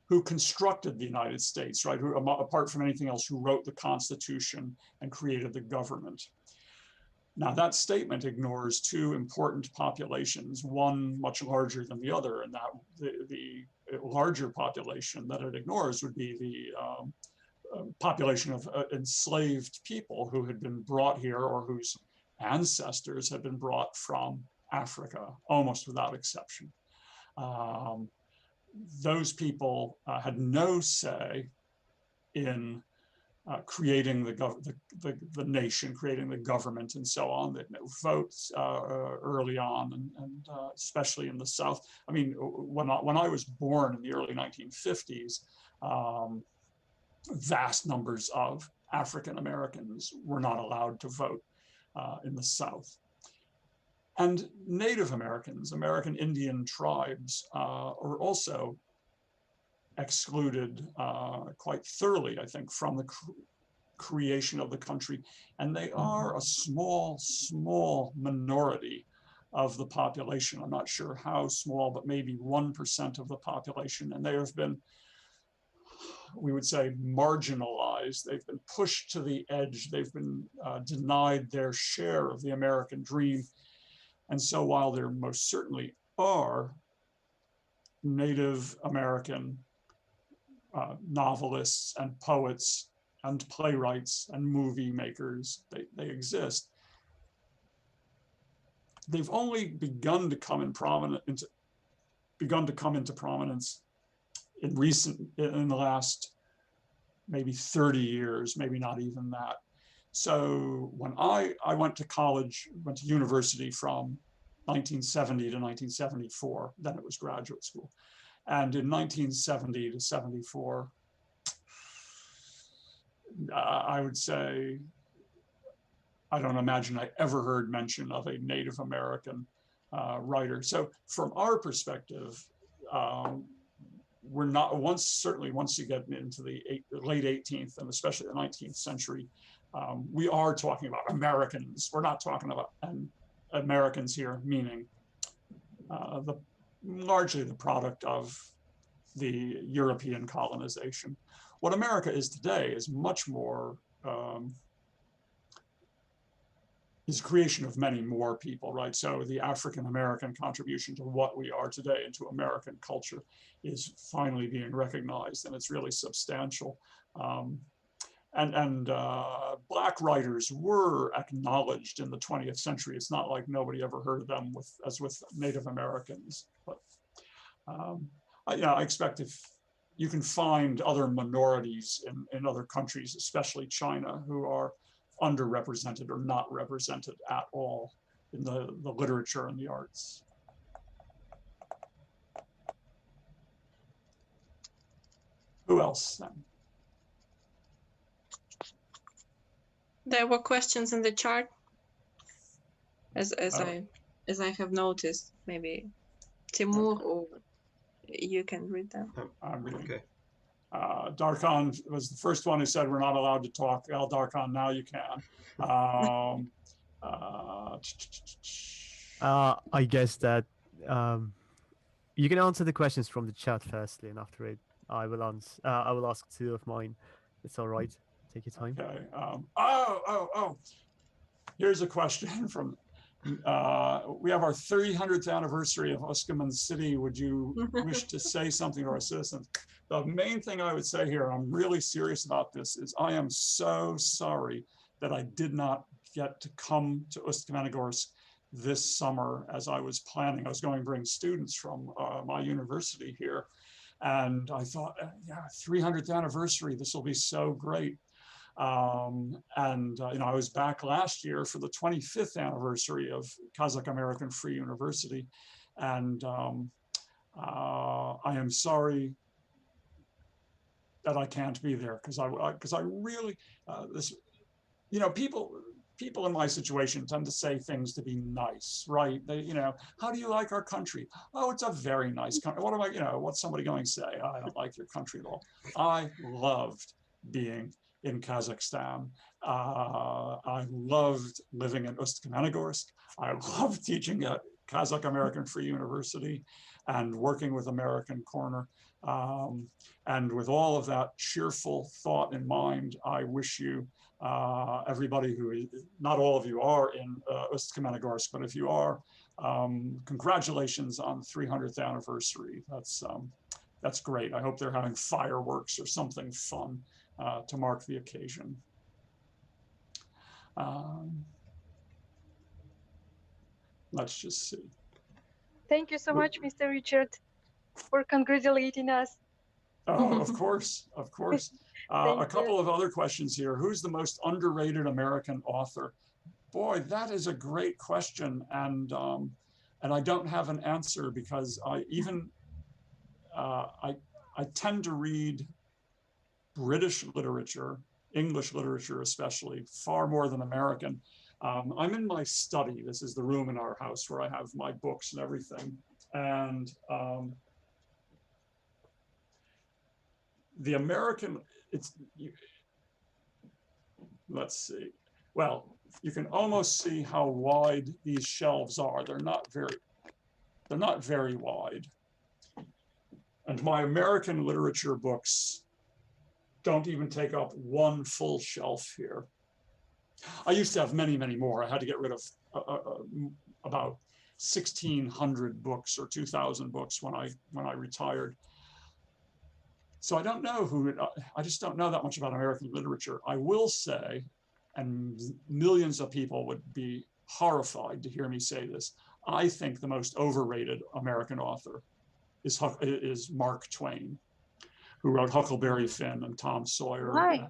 who constructed the United States, right? Who, apart from anything else, who wrote the Constitution and created the government. Now, that statement ignores two important populations, one much larger than the other, and that the larger population that it ignores would be the population of enslaved people who had been brought here or whose ancestors had been brought from Africa, almost without exception. Those people had no say in creating the nation, creating the government, and so on. They had no votes early on, and especially in the South. I mean, when I was born in the early 1950s, vast numbers of African Americans were not allowed to vote in the South. And Native Americans, American Indian tribes, are also excluded quite thoroughly, I think, from the creation of the country. And they are a small, small minority of the population. I'm not sure how small, but maybe 1% of the population. And they have been, we would say, marginalized. They've been pushed to the edge. They've been denied their share of the American dream. And so while there most certainly are Native American novelists and poets and playwrights and movie makers, they exist. They've only begun to come into prominence in the last maybe 30 years, maybe not even that. So when I went to college, went to university from 1970 to 1974, then it was graduate school. And in 1970 to 74, I would say, I don't imagine I ever heard mention of a Native American writer. So from our perspective, we're not, certainly once you get into the late 18th and especially the 19th century, we are talking about Americans. We're not talking about Americans here, meaning largely the product of the European colonization. What America is today is much more, is creation of many more people, right? So the African-American contribution to what we are today and to American culture is finally being recognized, and it's really substantial. Black writers were acknowledged in the 20th century. It's not like nobody ever heard of them as with Native Americans. But I expect if you can find other minorities in other countries, especially China, who are underrepresented or not represented at all in the literature and the arts. Who else then? There were questions in the chat, as I have noticed. Maybe Timur, or you can read them. I'm reading. Okay. Darkhan was the first one who said we're not allowed to talk. Well, Darkhan, now you can. I guess that you can answer the questions from the chat firstly, and after it, I will ask two of mine. It's all right. Take your time. Okay. Here's a question from. We have our 300th anniversary of Uskaman City. Would you wish to say something to our citizens? The main thing I would say here, I'm really serious about this, is I am so sorry that I did not get to come to Ust-Kamenogorsk this summer as I was planning. I was going to bring students from my university here. And I thought, yeah, 300th anniversary, this will be so great. I was back last year for the 25th anniversary of Kazakh American Free University. And I am sorry that I can't be there because I really, people in my situation tend to say things to be nice, right? They, how do you like our country? Oh, it's a very nice country. What am I, what's somebody going to say? I don't like your country at all. I loved being in Kazakhstan. I loved living in Ust-Kamenogorsk. I loved teaching at Kazakh American Free University and working with American Corner. And with all of that cheerful thought in mind, I wish you, everybody who, not all of you are in Ust-Kamenogorsk, but if you are, congratulations on the 300th anniversary. That's great. I hope they're having fireworks or something fun to mark the occasion. Let's just see. Thank you so much, Mr. Richard, for congratulating us. Oh, of course, of course. A couple of other questions here. Who's the most underrated American author? Boy, that is a great question, and I don't have an answer because I tend to read British literature, English literature especially, far more than American. I'm in my study. This is the room in our house where I have my books and everything. And the American, let's see. Well, you can almost see how wide these shelves are. They're not very wide. And my American literature books don't even take up one full shelf here. I used to have many, many more. I had to get rid of about 1,600 books or 2,000 books when I retired. So I don't know I just don't know that much about American literature. I will say, and millions of people would be horrified to hear me say this, I think the most overrated American author is Mark Twain, who wrote Huckleberry Finn and Tom Sawyer. Why?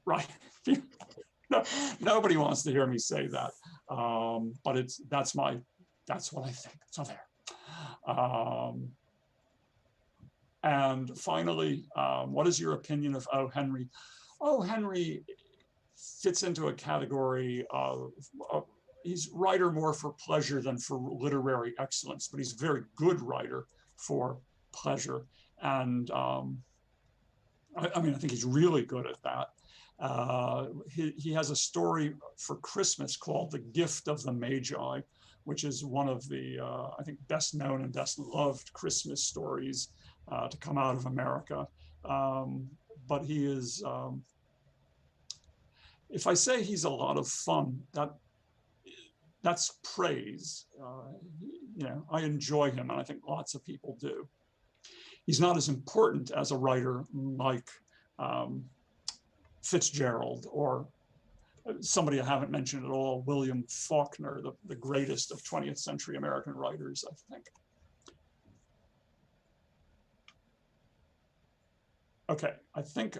Right. No, nobody wants to hear me say that, but that's what I think. So there. And finally, what is your opinion of O. Henry? O. Henry fits into a category of he's writer more for pleasure than for literary excellence, but he's a very good writer for pleasure. And I think he's really good at that. He has a story for Christmas called The Gift of the Magi, which is one of the, I think, best known and best loved Christmas stories to come out of America. But he is, if I say he's a lot of fun, that's praise. I enjoy him, and I think lots of people do. He's not as important as a writer like Fitzgerald or somebody I haven't mentioned at all, William Faulkner, the greatest of 20th century American writers, I think. Okay, I think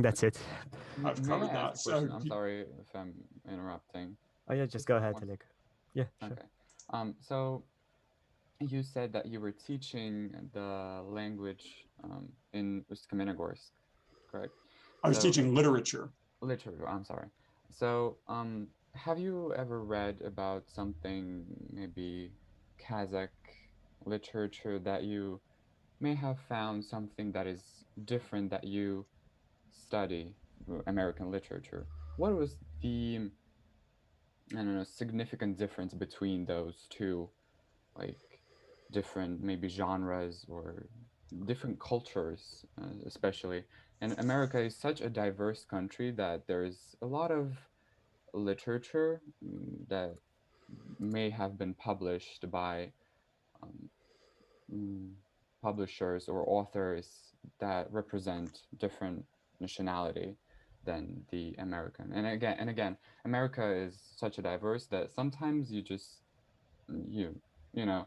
that's it. I've covered that. So I'm sorry if I'm interrupting. Oh yeah, just go ahead, Talik. Yeah, sure. Okay. So you said that you were teaching the language in Uсть-Kamenogorsk, correct? I was teaching literature. Literature, I'm sorry. So have you ever read about something, maybe Kazakh literature, that you may have found something that is different that you study American literature? What was the, I don't know, significant difference between those two, like different maybe genres or different cultures, especially? And America is such a diverse country that there's a lot of literature that may have been published by publishers or authors that represent different nationality than the American. And again, America is such a diverse that sometimes you know,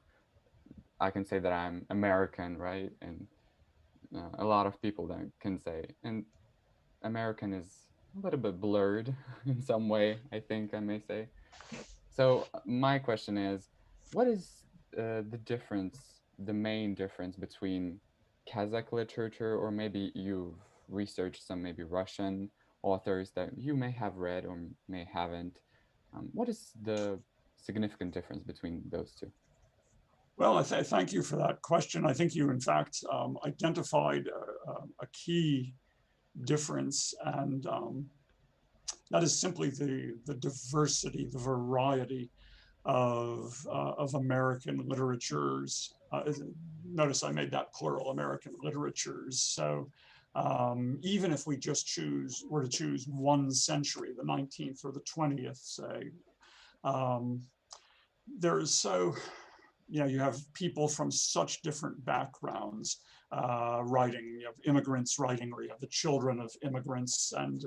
I can say that I'm American, right? And a lot of people then can say, and American is a little bit blurred in some way, I think I may say. So my question is, what is the difference, the main difference between Kazakh literature, or maybe you've researched some maybe Russian authors that you may have read or may haven't. What is the significant difference between those two? Well, thank you for that question. I think you, in fact, identified a key difference, and that is simply the diversity, the variety of American literatures. Notice I made that plural, American literatures. So even if we just were to choose one century, the 19th or the 20th, say, there is you have people from such different backgrounds writing. You have immigrants writing, or you have the children of immigrants, and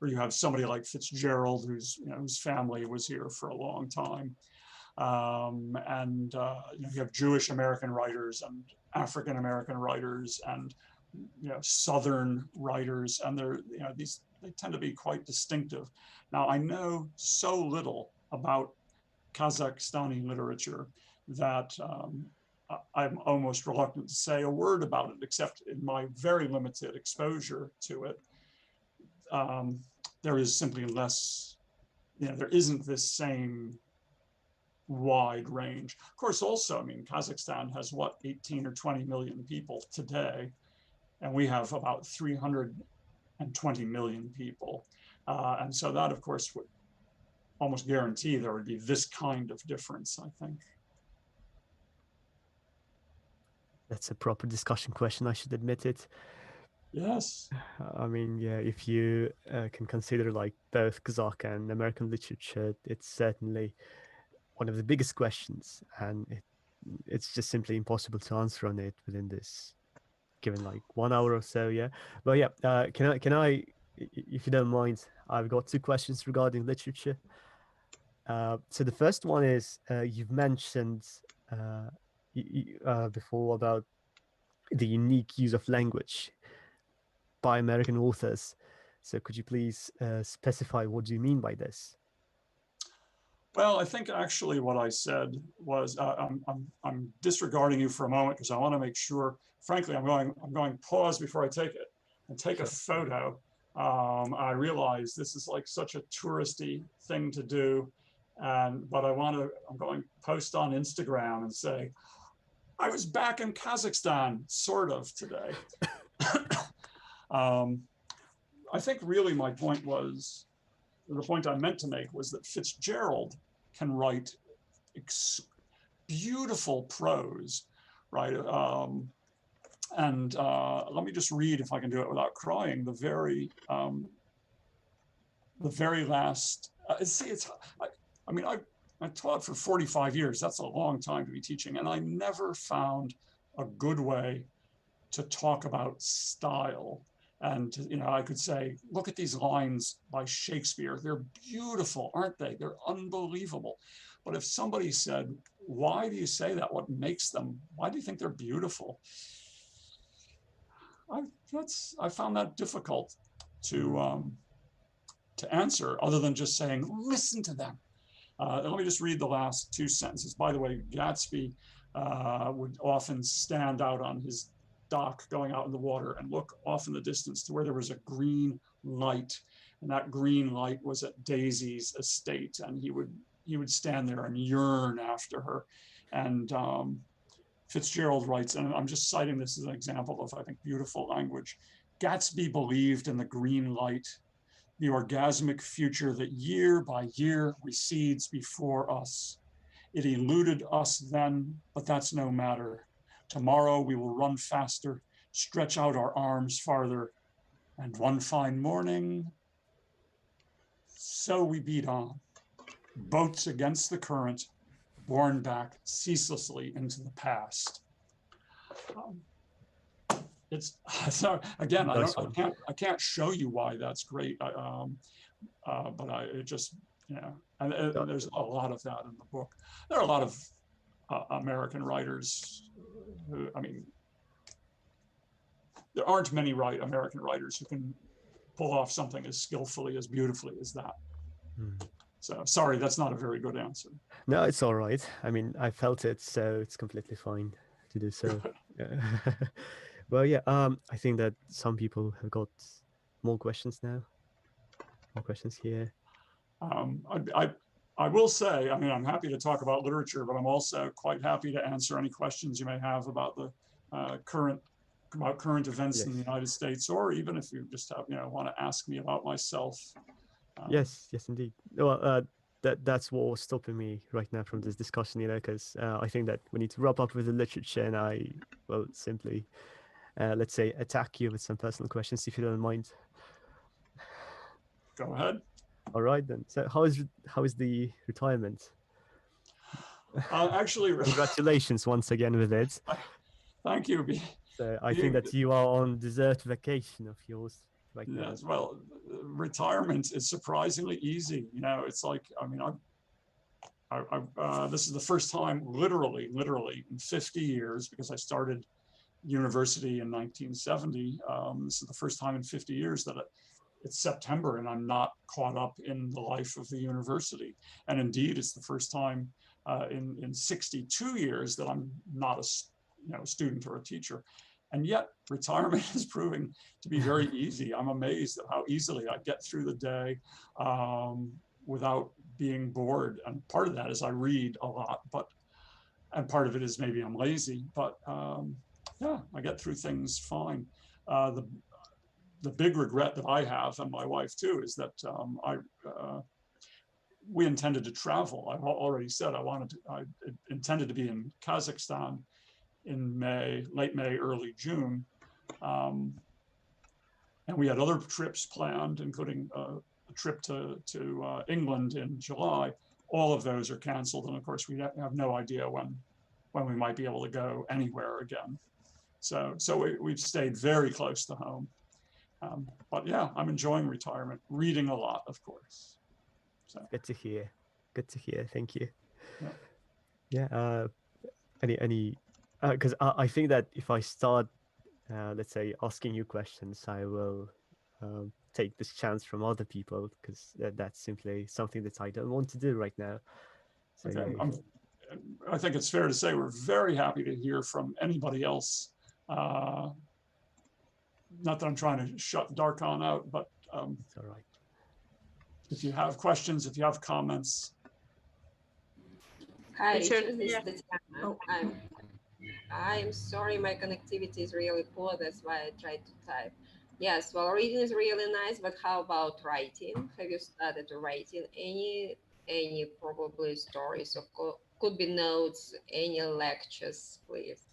or you have somebody like Fitzgerald, whose family was here for a long time, and you have Jewish American writers and African American writers and Southern writers, and they tend to be quite distinctive. Now, I know so little about Kazakhstani literature that I'm almost reluctant to say a word about it, except in my very limited exposure to it. There is simply less, there isn't this same wide range. Of course, also, Kazakhstan has 18 or 20 million people today. and we have about 320 million people. And so that, of course, would almost guarantee there would be this kind of difference, I think. That's a proper discussion question, I should admit it. Yes. I mean, yeah, if you can consider like both Kazakh and American literature, it's certainly one of the biggest questions, and it's just simply impossible to answer on it within this given like 1 hour or so. Yeah, but yeah, can I, if you don't mind, I've got two questions regarding literature. So the first one is you've mentioned before about the unique use of language by American authors. So could you please specify what do you mean by this? Well, I think actually what I said was I'm disregarding you for a moment because I want to make sure. Frankly, I'm going pause before I take it and take a photo. I realize this is like such a touristy thing to do, but I'm going to post on Instagram and say I was back in Kazakhstan, sort of, today. I think really my point was, the point I meant to make was that Fitzgerald can write beautiful prose, right? Let me just read, if I can do it without crying, the very last. I taught for 45 years. That's a long time to be teaching, and I never found a good way to talk about style. And I could say, look at these lines by Shakespeare. They're beautiful, aren't they? They're unbelievable. But if somebody said, why do you say that? What makes them? Why do you think they're beautiful? I found that difficult to answer, other than just saying, listen to them. Let me just read the last two sentences. By the way, Gatsby would often stand out on his dock going out in the water and look off in the distance to where there was a green light, and that green light was at Daisy's estate, and he would stand there and yearn after her. And Fitzgerald writes, and I'm just citing this as an example of, I think, beautiful language. Gatsby believed in the green light, the orgasmic future that year by year recedes before us. It eluded us then, but that's no matter. Tomorrow we will run faster, stretch out our arms farther, and one fine morning, so we beat on, boats against the current, borne back ceaselessly into the past. It's so again, I can't show you why that's great, but it just and there's a lot of that in the book. There are a lot of American writers who, there aren't many American writers who can pull off something as skillfully, as beautifully as that. So sorry, that's not a very good answer. No, it's all right. I mean, I felt it, so it's completely fine to do so. Well, yeah, I think that some people have got more questions now. More questions here. I will say, I'm happy to talk about literature, but I'm also quite happy to answer any questions you may have about the current events in the United States, or even if you just have, want to ask me about myself. Yes, indeed. Well, that's what was stopping me right now from this discussion, because I think that we need to wrap up with the literature, and I will simply, let's say, attack you with some personal questions, if you don't mind. Go ahead. All right then. So, how is the retirement? Actually, congratulations once again with it. Thank you. So I think that you are on deserved vacation of yours right now. Yes. Well, retirement is surprisingly easy. It's like, this is the first time, literally in 50 years, because I started university in 1970. This is the first time in 50 years that it's September and I'm not caught up in the life of the university. And indeed, it's the first time in 62 years that I'm not a student or a teacher. And yet retirement is proving to be very easy. I'm amazed at how easily I get through the day without being bored. And part of that is I read a lot, and part of it is maybe I'm lazy, but yeah, I get through things fine. the big regret that I have, and my wife too, is that we intended to travel. I've already said I intended to be in Kazakhstan in May, late May, early June. And we had other trips planned, including a trip to England in July. All of those are canceled. And of course, we have no idea when we might be able to go anywhere again. So we've stayed very close to home. But yeah, I'm enjoying retirement, reading a lot, of course. So. Good to hear. Good to hear. Thank you. Yeah. Any because I think that if I start, let's say, asking you questions, I will take this chance from other people, because that's simply something that I don't want to do right now. So, okay. yeah, I think it's fair to say we're very happy to hear from anybody else. Not that I'm trying to shut Darkon out, but it's all right. If you have questions, if you have comments. Hi, Richard, Richard, this is Tatiana. I'm sorry, my connectivity is really poor. That's why I tried to type. Yes, well, reading is really nice, but how about writing? Have you started writing any probably stories, or could be notes, any lectures, please?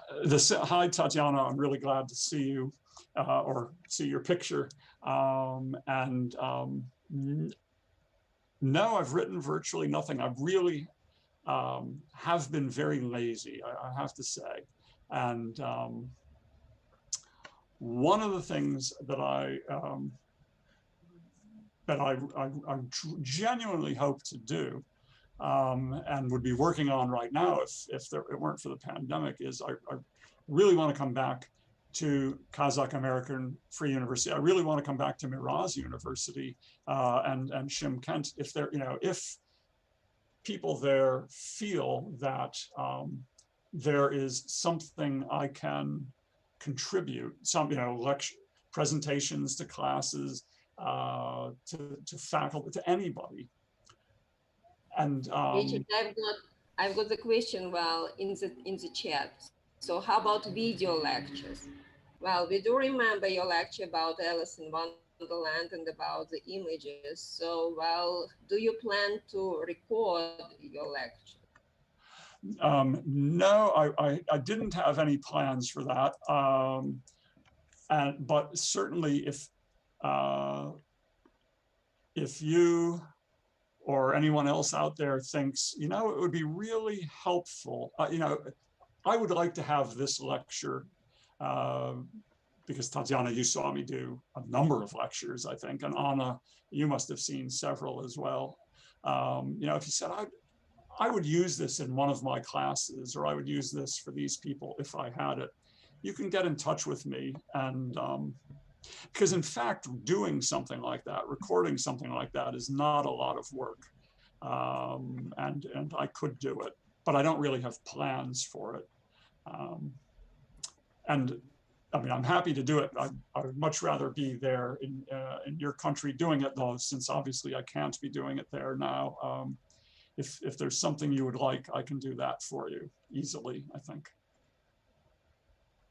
Hi, Tatiana. I'm really glad to see you, or see your picture. No, I've written virtually nothing. I've really have been very lazy, I have to say. And one of the things that I genuinely hope to do, and would be working on right now if it weren't for the pandemic, is I really want to come back to Kazakh American Free University. I really want to come back to Miraz University and Shymkent, if people there feel that there is something I can contribute, some lecture presentations to classes, to faculty, to anybody. And Richard, I've got the question in the chat. So how about video lectures? Well, we do remember your lecture about Alice in Wonderland and about the images. So, well, do you plan to record your lecture? No, I didn't have any plans for that. But certainly if you or anyone else out there thinks, it would be really helpful, I would like to have this lecture, because Tatiana, you saw me do a number of lectures, I think, and Anna, you must have seen several as well. If you said, I would use this in one of my classes, or I would use this for these people if I had it, you can get in touch with me. And because in fact, doing something like that, recording something like that is not a lot of work. And I could do it, but I don't really have plans for it. And I mean, I'm happy to do it. I would much rather be there in your country doing it, though, since obviously I can't be doing it there now. If there's something you would like, I can do that for you easily, I think.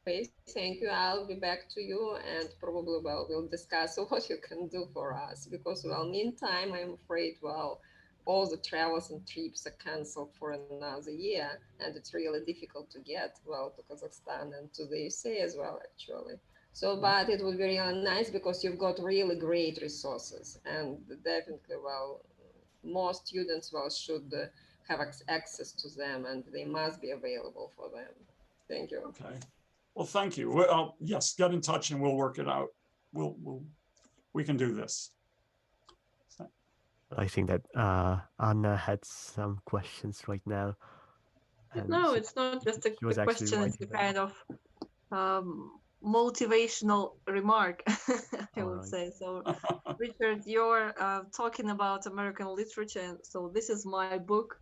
Okay, thank you. I'll be back to you, and probably, we'll discuss what you can do for us, because, meantime, I'm afraid, all the travels and trips are canceled for another year, and it's really difficult to get, to Kazakhstan and to the USA as well, actually. So, but it would be really nice, because you've got really great resources, and definitely, more students, should have access to them, and they must be available for them. Thank you. Okay. Well, thank you. Well, yes, get in touch and we'll work it out. We can do this. I think that Anna had some questions right now. No, it's not just a question, it's a kind of motivational remark, I would say. So, Richard, you're talking about American literature, so this is my book.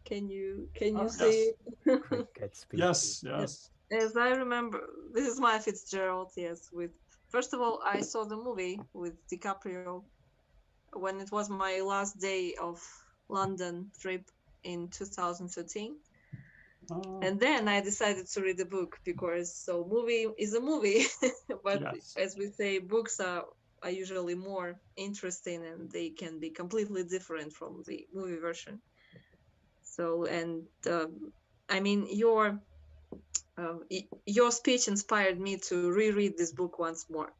Can you see it? Gatsby. Yes, yes. As I remember, this is Maya Fitzgerald, yes. First of all, I saw the movie with DiCaprio when it was my last day of London trip in 2013. Oh, And then I decided to read the book because so movie is a movie, but yes. as we say, books are usually more interesting and they can be completely different from the movie version. So and I mean your speech inspired me to reread this book once more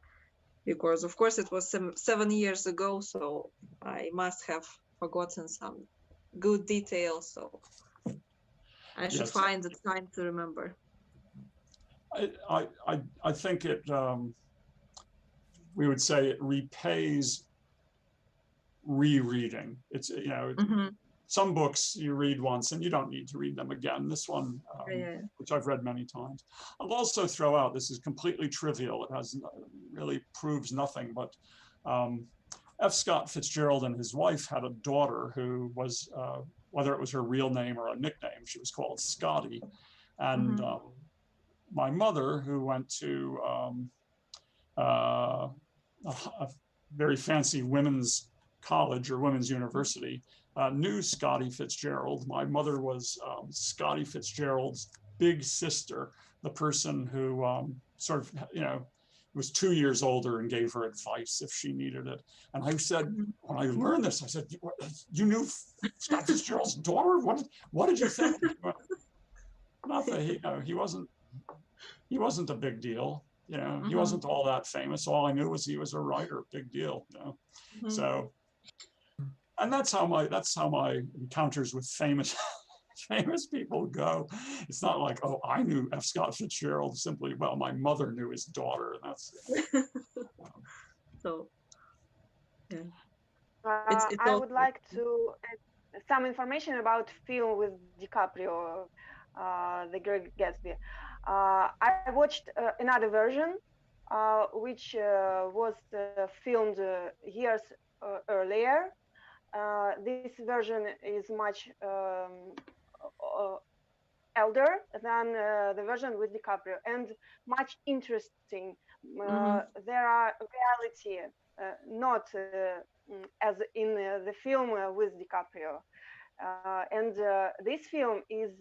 because of course it was 7 years ago, so I must have forgotten some good details. So I should Yes. find the time to remember. I think it, we would say it repays rereading. It's, you know, Mm-hmm. some books you read once and you don't need to read them again. This one, Yeah. which I've read many times. I'll also throw out, this is completely trivial. It has really proves nothing, but F. Scott Fitzgerald and his wife had a daughter who was, whether it was her real name or a nickname, she was called Scotty. And my mother, who went to a very fancy women's college or women's university, knew Scotty Fitzgerald. My mother was Scotty Fitzgerald's big sister, the person who sort of, you know, was 2 years older and gave her advice if she needed it. And I said, when I learned this, I said, you knew Scott Fitzgerald's daughter? What did you think? Nothing. You know, he wasn't a big deal. You know, he wasn't all that famous. All I knew was he was a writer, big deal. You know, so, and that's how my encounters with famous people go. It's not like, oh, I knew F. Scott Fitzgerald. Simply, well, my mother knew his daughter, and that's. So, yeah. I would like to add some information about film with DiCaprio, The Great Gatsby. I watched another version, which was filmed years earlier. This version is much elder than the version with DiCaprio and much interesting. There are reality, not as in the film with DiCaprio. And this film is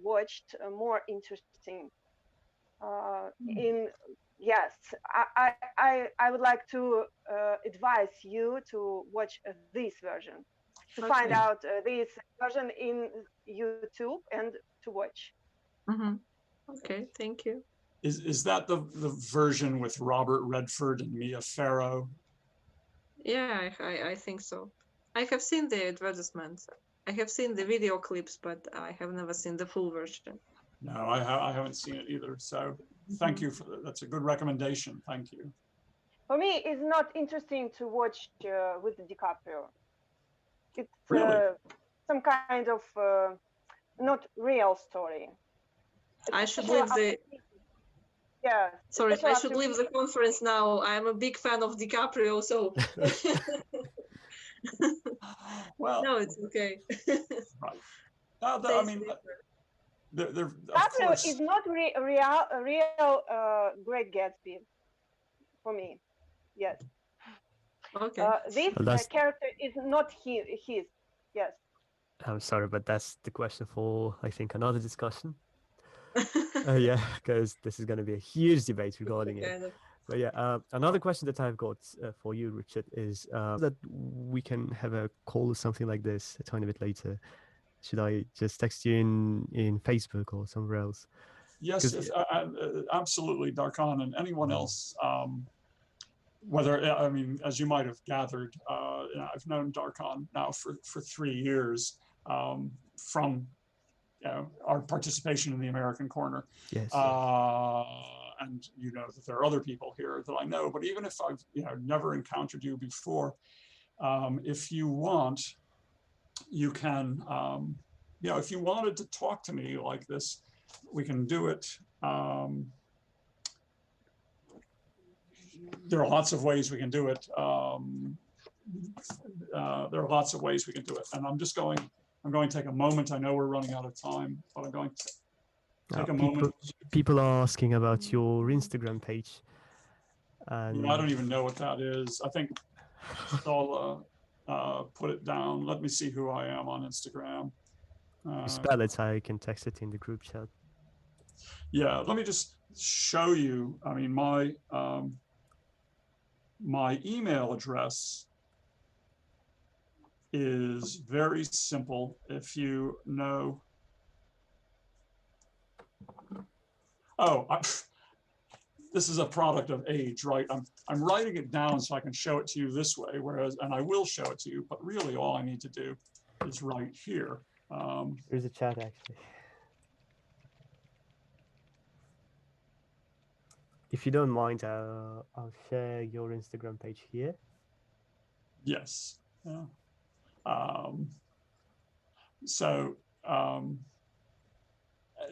watched more interesting. Yes, I would like to advise you to watch this version, to find out this version in YouTube and to watch. Okay, thank you. Is that the version with Robert Redford and Mia Farrow? Yeah, I think so. I have seen the advertisements. I have seen the video clips, but I have never seen the full version. No, I haven't seen it either. So thank you for that. That's a good recommendation. Thank you. For me, it's not interesting to watch with DiCaprio. It's really some kind of not real story. I should leave the. Yeah. Sorry, I should leave the conference now. I'm a big fan of DiCaprio, so. Well, no, it's okay. Right. I mean, DiCaprio is not a real Great Gatsby for me. Yes. Okay. This character is not his. Yes. I'm sorry, but that's the question for, I think, another discussion. Yeah, because this is going to be a huge debate regarding it. But yeah, another question that I've got for you, Richard, is that we can have a call or something like this a tiny bit later. Should I just text you in Facebook or somewhere else? Yes, absolutely, Darkan, and anyone else. Whether, I mean, as you might have gathered, you know, I've known Darkan now for 3 years from our participation in the American Corner. Yes. And you know that there are other people here that I know, but even if I've never encountered you before, if you want, you can, if you wanted to talk to me like this, we can do it. There are lots of ways we can do it. There are lots of ways we can do it. And I'm going to take a moment. I know we're running out of time, but I'm going to take a moment. People are asking about your Instagram page. And I don't even know what that is. I think I'll put it down. Let me see who I am on Instagram. You spell it, I can text it in the group chat. Yeah, let me just show you. I mean, my email address is very simple. If you know, this is a product of age, right? I'm writing it down so I can show it to you this way, and I will show it to you, but really all I need to do is right here. There's a chat actually. If you don't mind, I'll share your Instagram page here. Yes. Yeah.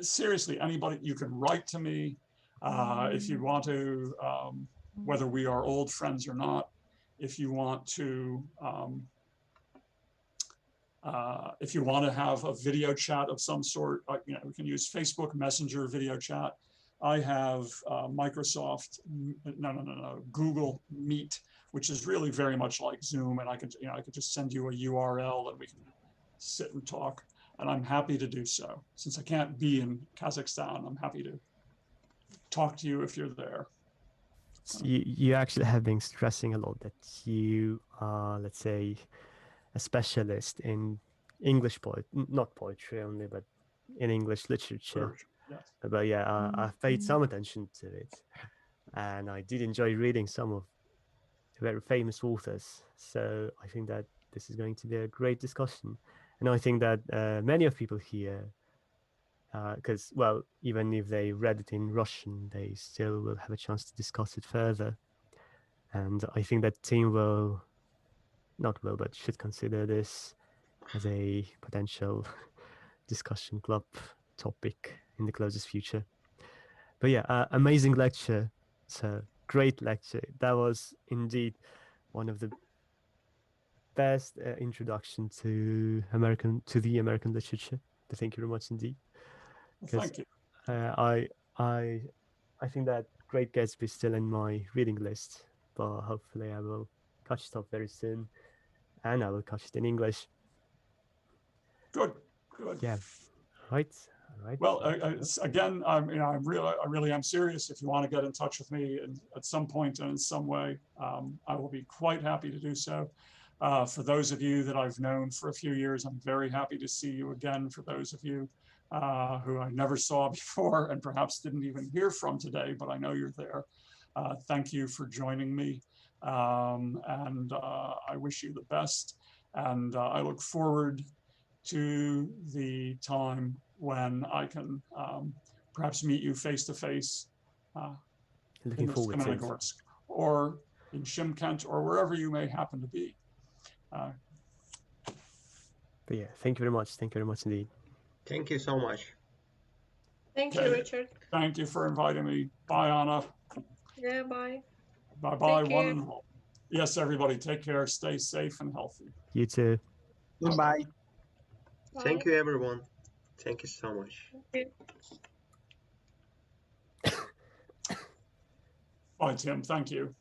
Seriously, anybody, you can write to me if you want to, whether we are old friends or not. If you want to, have a video chat of some sort, we can use Facebook Messenger video chat. I have Google Meet, which is really very much like Zoom, and I could just send you a URL and we can sit and talk. And I'm happy to do so. Since I can't be in Kazakhstan, I'm happy to talk to you if you're there. So you actually have been stressing a lot that you are, let's say, a specialist in English not poetry only, but in English literature. Yes. But yeah, I've paid some attention to it, and I did enjoy reading some of the very famous authors. So I think that this is going to be a great discussion. And I think that many of people here, because, well, even if they read it in Russian, they still will have a chance to discuss it further. And I think that team but should consider this as a potential discussion club topic in the closest future. But yeah, amazing lecture. It's a great lecture. That was indeed one of the best introduction to the American literature. But thank you very much indeed. Thank you. I think that Great Gatsby is still in my reading list, but hopefully I will catch it up very soon, and I will catch it in English. Good. Yeah. Right. Well, again, I really am serious. If you want to get in touch with me at some point and in some way, I will be quite happy to do so. For those of you that I've known for a few years, I'm very happy to see you again. For those of you who I never saw before and perhaps didn't even hear from today, but I know you're there. Thank you for joining me. And I wish you the best. And I look forward to the time when I can perhaps meet you face to face Looking forward to it. Or in Shymkent or wherever you may happen to be. But yeah, thank you very much. Thank you very much indeed. Thank you so much. Thank you, Richard. Thank you for inviting me. Bye, Anna. Yeah, bye. Bye-bye, one and all. Yes, everybody, take care. Stay safe and healthy. You too. Goodbye. Thank you, everyone. Thank you so much. Bye, Tim. Thank you.